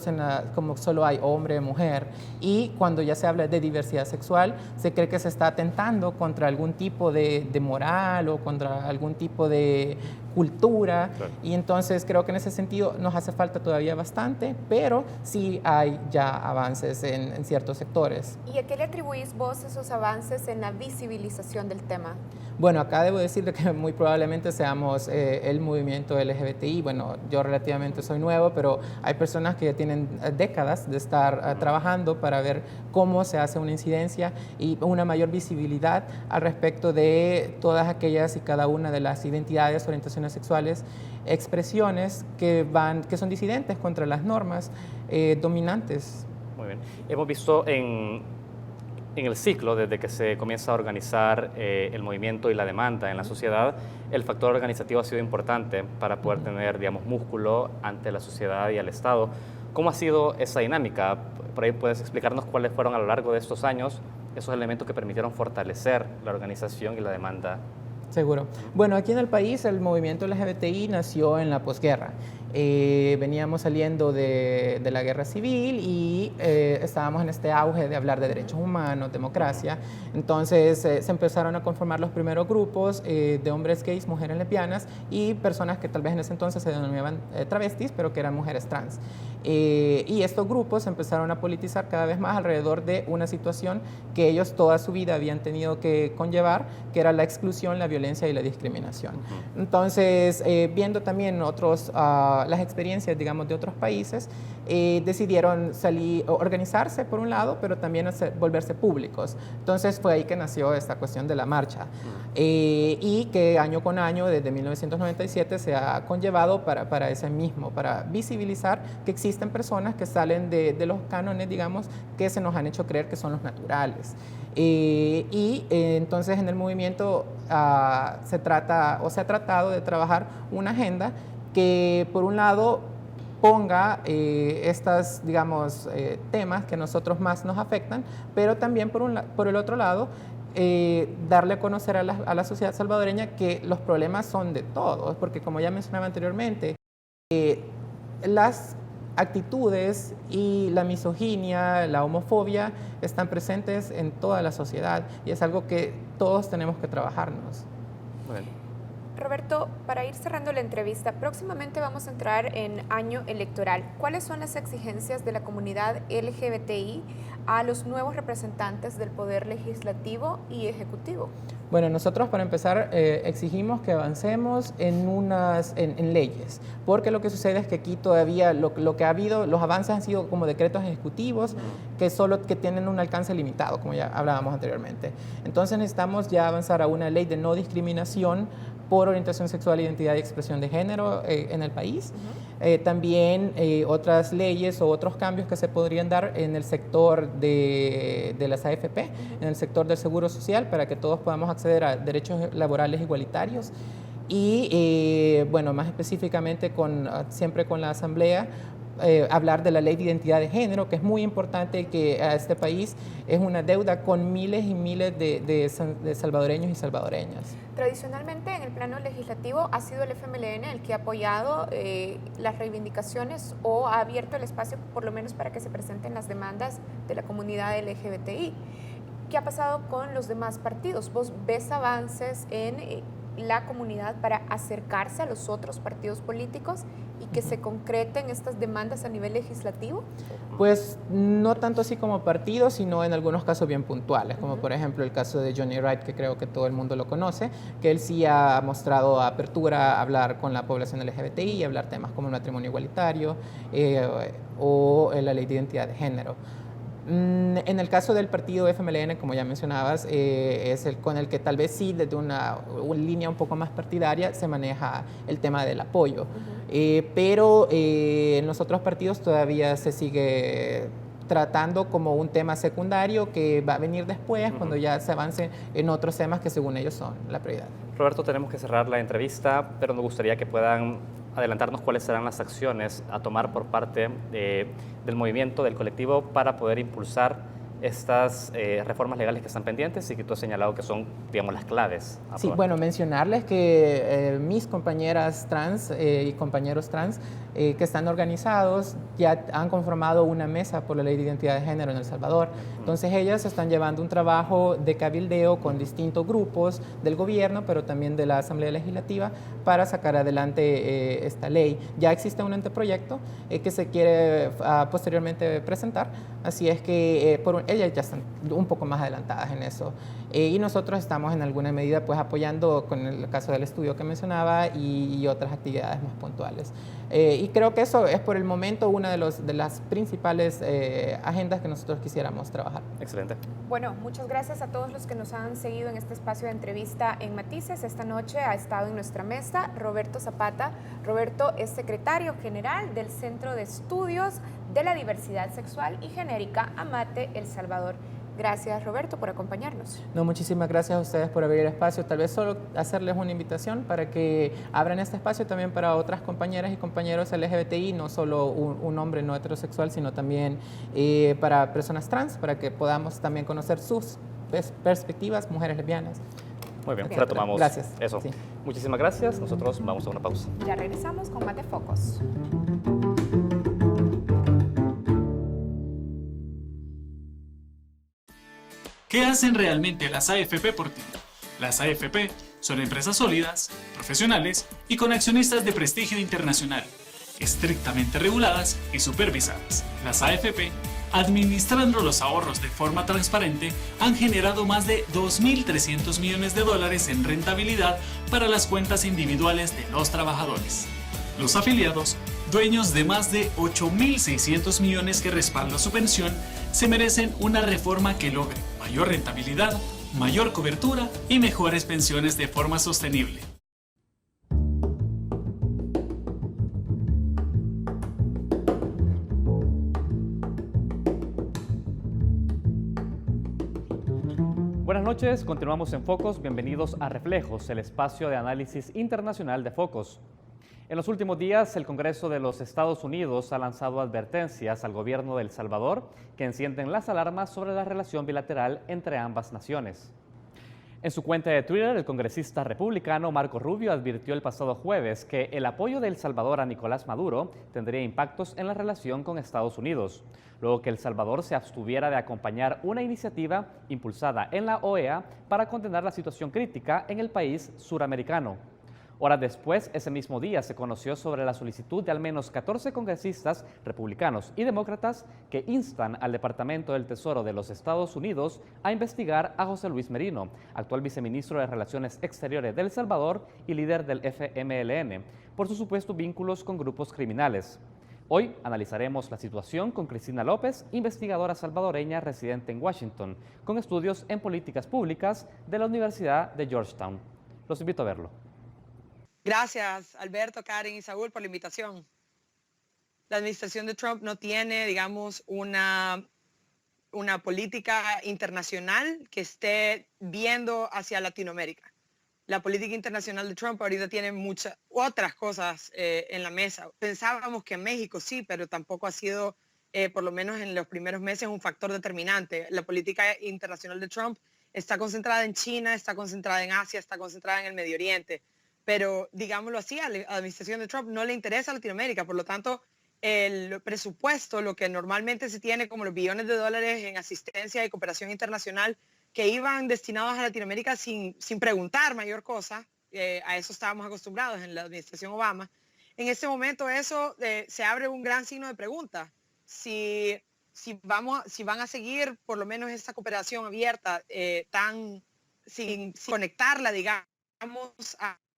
hay hombre y mujer. Y cuando ya se habla de diversidad sexual, se cree que se está atentando contra algún tipo de moral o contra algún tipo de cultura. Claro. Y entonces creo que en ese sentido nos hace falta todavía bastante, pero sí hay ya avances en ciertos sectores. ¿Y a qué le atribuís vos esos avances en la visibilización del tema? Bueno, acá debo decirle que muy probablemente seamos el movimiento LGBTI. Bueno, yo relativamente soy nuevo, pero hay personas que ya tienen décadas de estar trabajando para ver cómo se hace una incidencia y una mayor visibilidad al respecto de todas aquellas y cada una de las identidades, orientaciones sexuales, expresiones que son disidentes contra las normas dominantes. Muy bien. Hemos visto en el ciclo, desde que se comienza a organizar el movimiento y la demanda en la sociedad, el factor organizativo ha sido importante para poder tener, digamos, músculo ante la sociedad y al Estado. ¿Cómo ha sido esa dinámica? Por ahí puedes explicarnos cuáles fueron a lo largo de estos años esos elementos que permitieron fortalecer la organización y la demanda. Seguro. Bueno, aquí en el país el movimiento LGBTI nació en la posguerra. Veníamos saliendo de la guerra civil y estábamos en este auge de hablar de derechos humanos, democracia. Entonces se empezaron a conformar los primeros grupos de hombres gays, mujeres lesbianas y personas que tal vez en ese entonces se denominaban travestis, pero que eran mujeres trans. Y estos grupos empezaron a politizar cada vez más alrededor de una situación que ellos toda su vida habían tenido que conllevar, que era la exclusión, la violencia y la discriminación. Entonces, viendo también otros las experiencias, digamos, de otros países, decidieron organizarse por un lado, pero también volverse públicos. Entonces fue ahí que nació esta cuestión de la marcha y que año con año, desde 1997, se ha conllevado para ese mismo, para visibilizar que existen personas que salen de los cánones, digamos, que se nos han hecho creer que son los naturales. Entonces en el movimiento se ha tratado de trabajar una agenda que por un lado ponga estas, digamos, temas que a nosotros más nos afectan, pero también por el otro lado darle a conocer a la sociedad salvadoreña que los problemas son de todos, porque como ya mencionaba anteriormente, las actitudes y la misoginia, la homofobia están presentes en toda la sociedad y es algo que todos tenemos que trabajarnos. Bueno. Roberto, para ir cerrando la entrevista, próximamente vamos a entrar en año electoral. ¿Cuáles son las exigencias de la comunidad LGBTI a los nuevos representantes del Poder Legislativo y Ejecutivo? Bueno, nosotros para empezar exigimos que avancemos en leyes, porque lo que sucede es que aquí todavía lo que ha habido, los avances han sido como decretos ejecutivos que tienen un alcance limitado, como ya hablábamos anteriormente. Entonces necesitamos ya avanzar a una ley de no discriminación por orientación sexual, identidad y expresión de género en el país. También otras leyes o otros cambios que se podrían dar en el sector de las AFP, en el sector del seguro social, para que todos podamos acceder a derechos laborales igualitarios. Y bueno, más específicamente siempre con la Asamblea, hablar de la ley de identidad de género, que es muy importante, que a este país es una deuda con miles y miles de salvadoreños y salvadoreñas. Tradicionalmente en el plano legislativo ha sido el FMLN el que ha apoyado las reivindicaciones o ha abierto el espacio por lo menos para que se presenten las demandas de la comunidad LGBTI. ¿Qué ha pasado con los demás partidos? ¿Vos ves avances en la comunidad para acercarse a los otros partidos políticos y que se concreten estas demandas a nivel legislativo? Pues no tanto así como partidos, sino en algunos casos bien puntuales, como por ejemplo el caso de Johnny Wright, que creo que todo el mundo lo conoce, que él sí ha mostrado apertura a hablar con la población LGBTI, a hablar temas como el matrimonio igualitario o la ley de identidad de género. En el caso del partido FMLN, como ya mencionabas, es con el que tal vez sí desde una línea un poco más partidaria se maneja el tema del apoyo, pero en los otros partidos todavía se sigue tratando como un tema secundario que va a venir después cuando ya se avance en otros temas que según ellos son la prioridad. Roberto, tenemos que cerrar la entrevista, pero nos gustaría que puedan adelantarnos cuáles serán las acciones a tomar por parte del movimiento, del colectivo, para poder impulsar estas reformas legales que están pendientes y que tú has señalado que son, digamos, las claves. Sí, bueno, mencionarles que mis compañeras trans y compañeros trans que están organizados ya han conformado una mesa por la ley de identidad de género en El Salvador. Entonces ellas están llevando un trabajo de cabildeo con distintos grupos del gobierno, pero también de la Asamblea Legislativa, para sacar adelante esta ley. Ya existe un anteproyecto que se quiere posteriormente presentar, así es que ellas ya están un poco más adelantadas en eso. Y nosotros estamos en alguna medida pues apoyando con el caso del estudio que mencionaba y otras actividades más puntuales. Y creo que eso es por el momento una de las principales agendas que nosotros quisiéramos trabajar. Excelente. Bueno, muchas gracias a todos los que nos han seguido en este espacio de entrevista en Matices. Esta noche ha estado en nuestra mesa Roberto Zapata. Roberto es secretario general del Centro de Estudios de la Diversidad Sexual y Genérica AMATE El Salvador. Gracias, Roberto, por acompañarnos. No, muchísimas gracias a ustedes por abrir el espacio. Tal vez solo hacerles una invitación para que abran este espacio también para otras compañeras y compañeros LGBTI, no solo un hombre no heterosexual, sino también para personas trans, para que podamos también conocer sus perspectivas, mujeres lesbianas. Muy bien, retomamos gracias. Eso. Sí. Muchísimas gracias. Nosotros vamos a una pausa. Ya regresamos con más de Focos. ¿Qué hacen realmente las AFP por ti? Las AFP son empresas sólidas, profesionales y con accionistas de prestigio internacional, estrictamente reguladas y supervisadas. Las AFP, administrando los ahorros de forma transparente, han generado más de $2.300 millones en rentabilidad para las cuentas individuales de los trabajadores. Los afiliados, dueños de más de 8.600 millones que respalda su pensión, se merecen una reforma que logre mayor rentabilidad, mayor cobertura y mejores pensiones de forma sostenible. Buenas noches, continuamos en Focos. Bienvenidos a Reflejos, el espacio de análisis internacional de Focos. En los últimos días, el Congreso de los Estados Unidos ha lanzado advertencias al gobierno de El Salvador que encienden las alarmas sobre la relación bilateral entre ambas naciones. En su cuenta de Twitter, el congresista republicano Marco Rubio advirtió el pasado jueves que el apoyo de El Salvador a Nicolás Maduro tendría impactos en la relación con Estados Unidos, luego que El Salvador se abstuviera de acompañar una iniciativa impulsada en la OEA para condenar la situación crítica en el país suramericano. Horas después, ese mismo día, se conoció sobre la solicitud de al menos 14 congresistas republicanos y demócratas que instan al Departamento del Tesoro de los Estados Unidos a investigar a José Luis Merino, actual viceministro de Relaciones Exteriores de El Salvador y líder del FMLN, por sus supuestos vínculos con grupos criminales. Hoy analizaremos la situación con Cristina López, investigadora salvadoreña residente en Washington, con estudios en políticas públicas de la Universidad de Georgetown. Los invito a verlo. Gracias, Alberto, Karen y Saúl, por la invitación. La administración de Trump no tiene, digamos, una política internacional que esté viendo hacia Latinoamérica. La política internacional de Trump ahorita tiene muchas otras cosas en la mesa. Pensábamos que en México sí, pero tampoco ha sido, por lo menos en los primeros meses, un factor determinante. La política internacional de Trump está concentrada en China, está concentrada en Asia, está concentrada en el Medio Oriente. Pero, digámoslo así, a la administración de Trump no le interesa Latinoamérica. Por lo tanto, el presupuesto, lo que normalmente se tiene como los billones de dólares en asistencia y cooperación internacional que iban destinados a Latinoamérica sin preguntar mayor cosa, a eso estábamos acostumbrados en la administración Obama. En este momento eso se abre un gran signo de pregunta. Si van a seguir por lo menos esta cooperación abierta sin conectarla, digamos,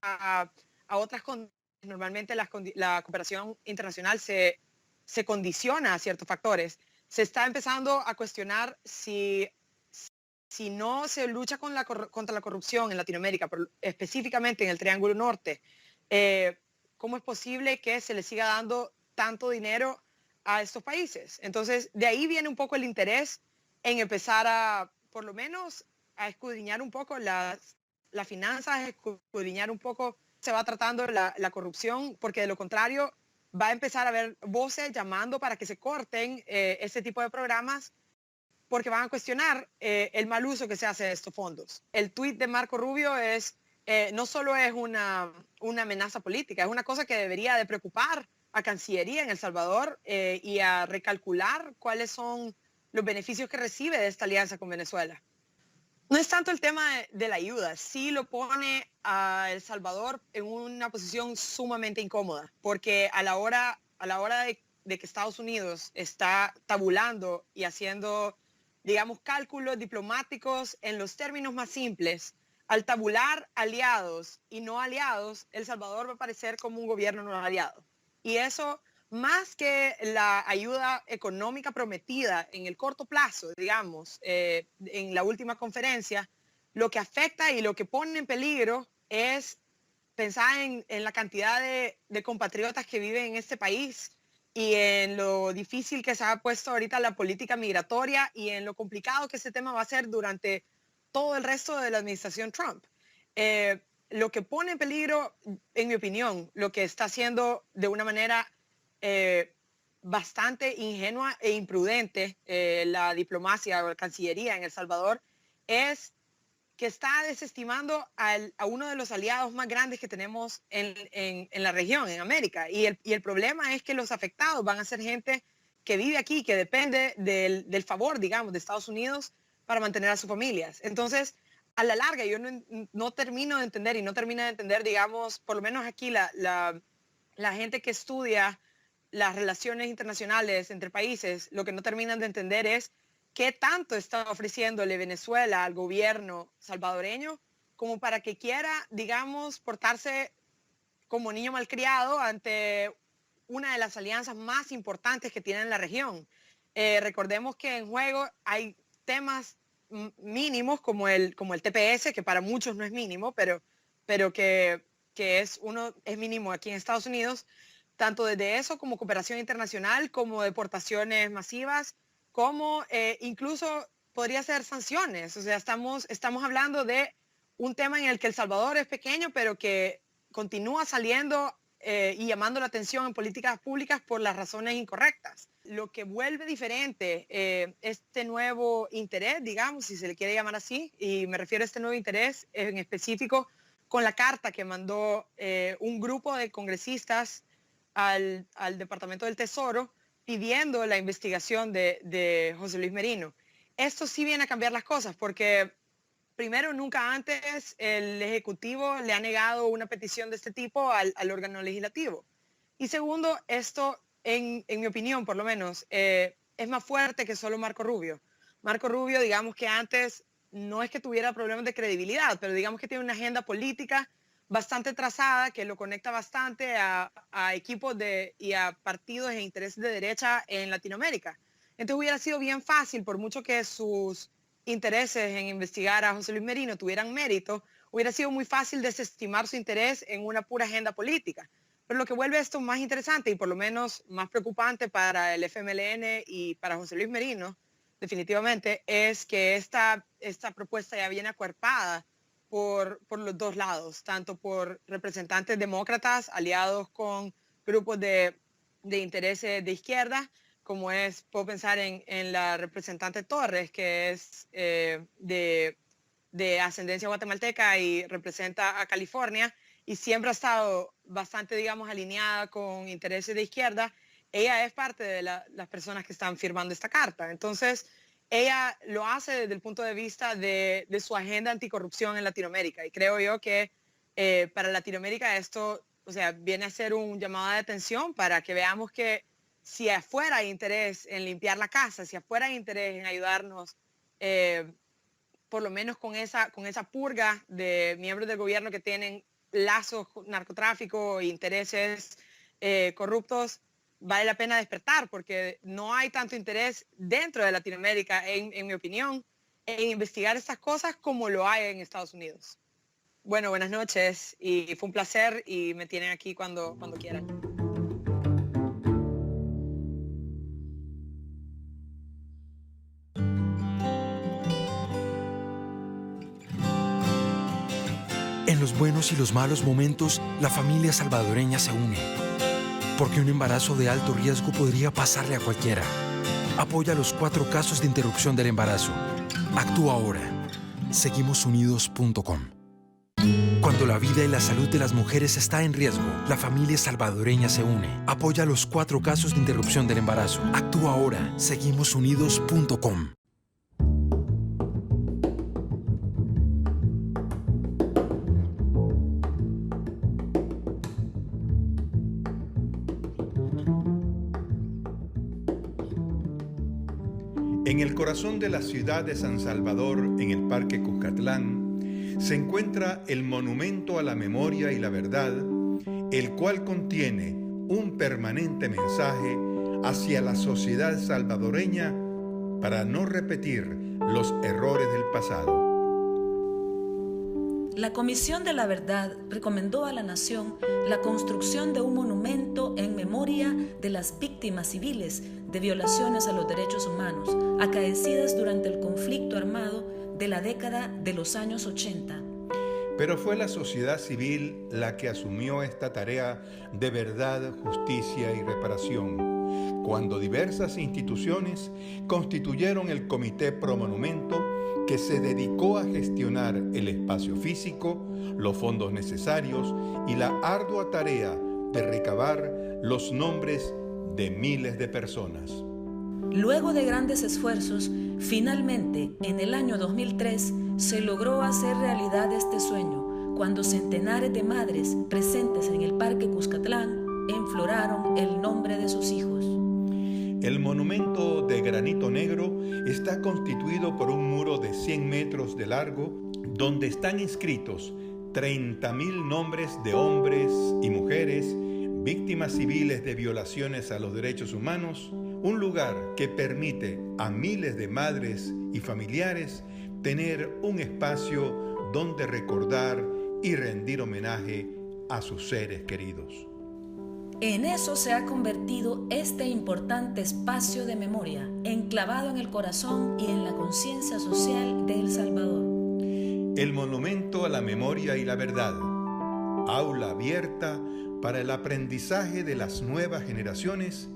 a otras condiciones. Normalmente la cooperación internacional se condiciona a ciertos factores. Se está empezando a cuestionar si no se lucha contra la corrupción en Latinoamérica, específicamente en el Triángulo Norte, ¿cómo es posible que se le siga dando tanto dinero a estos países? Entonces, de ahí viene un poco el interés en empezar por lo menos, a escudriñar un poco las finanzas, escudriñar un poco se va tratando la corrupción, porque de lo contrario va a empezar a haber voces llamando para que se corten este tipo de programas, porque van a cuestionar el mal uso que se hace de estos fondos. El tuit de Marco Rubio no solo es una amenaza política, es una cosa que debería de preocupar a Cancillería en El Salvador y a recalcular cuáles son los beneficios que recibe de esta alianza con Venezuela. No es tanto el tema de la ayuda, sí lo pone a El Salvador en una posición sumamente incómoda, porque a la hora de que Estados Unidos está tabulando y haciendo, digamos, cálculos diplomáticos en los términos más simples, al tabular aliados y no aliados, El Salvador va a parecer como un gobierno no aliado. Y eso, más que la ayuda económica prometida en el corto plazo, digamos, en la última conferencia, lo que afecta y lo que pone en peligro es pensar en la cantidad de compatriotas que viven en este país y en lo difícil que se ha puesto ahorita la política migratoria y en lo complicado que ese tema va a ser durante todo el resto de la administración Trump. Lo que pone en peligro, en mi opinión, lo que está haciendo de una manera bastante ingenua e imprudente la diplomacia o la Cancillería en El Salvador, es que está desestimando a uno de los aliados más grandes que tenemos en la región, en América. Y el problema es que los afectados van a ser gente que vive aquí, que depende del favor, digamos, de Estados Unidos para mantener a sus familias. Entonces, a la larga, yo no termino de entender, y no termina de entender, digamos, por lo menos aquí la gente que estudia las relaciones internacionales entre países, lo que no terminan de entender es qué tanto está ofreciéndole Venezuela al gobierno salvadoreño como para que quiera, digamos, portarse como niño malcriado ante una de las alianzas más importantes que tiene en la región. Recordemos que en juego hay temas mínimos como el TPS, que para muchos no es mínimo, pero que es mínimo aquí en Estados Unidos, tanto desde eso como cooperación internacional, como deportaciones masivas, como incluso podría ser sanciones. O sea, estamos hablando de un tema en el que El Salvador es pequeño, pero que continúa saliendo y llamando la atención en políticas públicas por las razones incorrectas. Lo que vuelve diferente este nuevo interés, digamos, si se le quiere llamar así, y me refiero a este nuevo interés en específico con la carta que mandó un grupo de congresistas al Departamento del Tesoro pidiendo la investigación de José Luis Merino. Esto sí viene a cambiar las cosas porque, primero, nunca antes el Ejecutivo le ha negado una petición de este tipo al órgano legislativo. Y segundo, esto, en mi opinión por lo menos, es más fuerte que solo Marco Rubio. Marco Rubio, digamos que antes no es que tuviera problemas de credibilidad, pero digamos que tiene una agenda política bastante trazada que lo conecta bastante a equipos y a partidos e intereses de derecha en Latinoamérica. Entonces hubiera sido bien fácil, por mucho que sus intereses en investigar a José Luis Merino tuvieran mérito, hubiera sido muy fácil desestimar su interés en una pura agenda política. Pero lo que vuelve esto más interesante y por lo menos más preocupante para el FMLN y para José Luis Merino, definitivamente, es que esta propuesta ya viene acuerpada por los dos lados, tanto por representantes demócratas aliados con grupos de intereses de izquierda, como puedo pensar en la representante Torres, que es de ascendencia guatemalteca y representa a California, y siempre ha estado bastante, digamos, alineada con intereses de izquierda. Ella es parte de las personas que están firmando esta carta. Entonces, ella lo hace desde el punto de vista de su agenda anticorrupción en Latinoamérica. Y creo yo que para Latinoamérica esto, o sea, viene a ser un llamado de atención para que veamos que si afuera hay interés en limpiar la casa, si afuera hay interés en ayudarnos, por lo menos con esa purga de miembros del gobierno que tienen lazos con narcotráfico e intereses corruptos, vale la pena despertar, porque no hay tanto interés dentro de Latinoamérica, en mi opinión, en investigar estas cosas como lo hay en Estados Unidos. Bueno, buenas noches y fue un placer y me tienen aquí cuando quieran. En los buenos y los malos momentos, la familia salvadoreña se une. Porque un embarazo de alto riesgo podría pasarle a cualquiera. Apoya los 4 casos de interrupción del embarazo. Actúa ahora. Seguimosunidos.com. Cuando la vida y la salud de las mujeres está en riesgo, la familia salvadoreña se une. Apoya los 4 casos de interrupción del embarazo. Actúa ahora. Seguimosunidos.com. En el corazón de la ciudad de San Salvador, en el Parque Cuscatlán, se encuentra el Monumento a la Memoria y la Verdad, el cual contiene un permanente mensaje hacia la sociedad salvadoreña para no repetir los errores del pasado. La Comisión de la Verdad recomendó a la Nación la construcción de un monumento en memoria de las víctimas civiles de violaciones a los derechos humanos acaecidas durante el conflicto armado de la década de los años 80. Pero fue la sociedad civil la que asumió esta tarea de verdad, justicia y reparación, cuando diversas instituciones constituyeron el Comité Pro Monumento, que se dedicó a gestionar el espacio físico, los fondos necesarios y la ardua tarea de recabar los nombres de miles de personas. Luego de grandes esfuerzos, finalmente, en el año 2003, se logró hacer realidad este sueño, cuando centenares de madres presentes en el Parque Cuscatlán enfloraron el nombre de sus hijos. El monumento de granito negro está constituido por un muro de 100 metros de largo, donde están inscritos 30.000 nombres de hombres y mujeres, víctimas civiles de violaciones a los derechos humanos, un lugar que permite a miles de madres y familiares tener un espacio donde recordar y rendir homenaje a sus seres queridos. En eso se ha convertido este importante espacio de memoria, enclavado en el corazón y en la conciencia social de El Salvador. El Monumento a la Memoria y la Verdad, aula abierta para el aprendizaje de las nuevas generaciones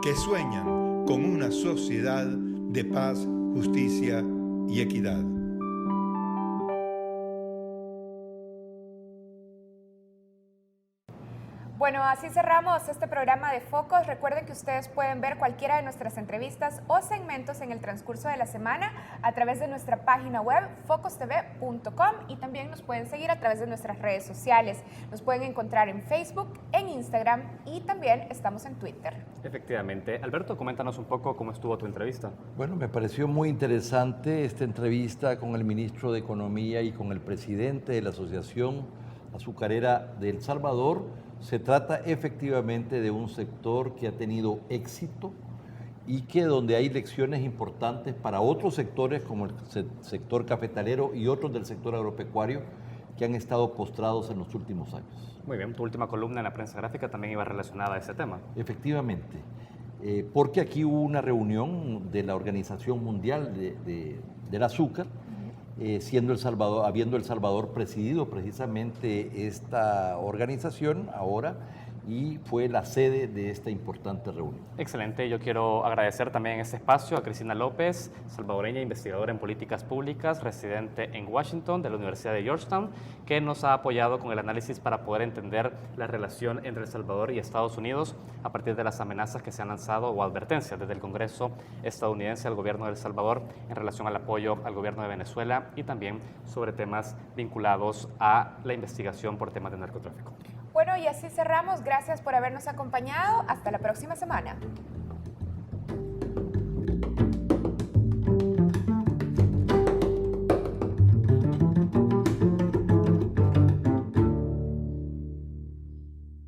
que sueñan con una sociedad de paz, justicia y equidad. Bueno, así cerramos este programa de Focos. Recuerden que ustedes pueden ver cualquiera de nuestras entrevistas o segmentos en el transcurso de la semana a través de nuestra página web focostv.com y también nos pueden seguir a través de nuestras redes sociales. Nos pueden encontrar en Facebook, en Instagram y también estamos en Twitter. Efectivamente. Alberto, coméntanos un poco cómo estuvo tu entrevista. Bueno, me pareció muy interesante esta entrevista con el ministro de Economía y con el presidente de la Asociación Azucarera de El Salvador. Se trata efectivamente de un sector que ha tenido éxito y que donde hay lecciones importantes para otros sectores como el sector cafetalero y otros del sector agropecuario que han estado postrados en los últimos años. Muy bien, tu última columna en la prensa gráfica también iba relacionada a ese tema. Efectivamente, porque aquí hubo una reunión de la Organización Mundial del Azúcar, habiendo El Salvador presidido precisamente esta organización ahora y fue la sede de esta importante reunión. Excelente, yo quiero agradecer también en este espacio a Cristina López, salvadoreña, investigadora en políticas públicas, residente en Washington de la Universidad de Georgetown, que nos ha apoyado con el análisis para poder entender la relación entre El Salvador y Estados Unidos a partir de las amenazas que se han lanzado o advertencias desde el Congreso estadounidense al gobierno de El Salvador en relación al apoyo al gobierno de Venezuela y también sobre temas vinculados a la investigación por temas de narcotráfico. Bueno, y así cerramos. Gracias por habernos acompañado. Hasta la próxima semana.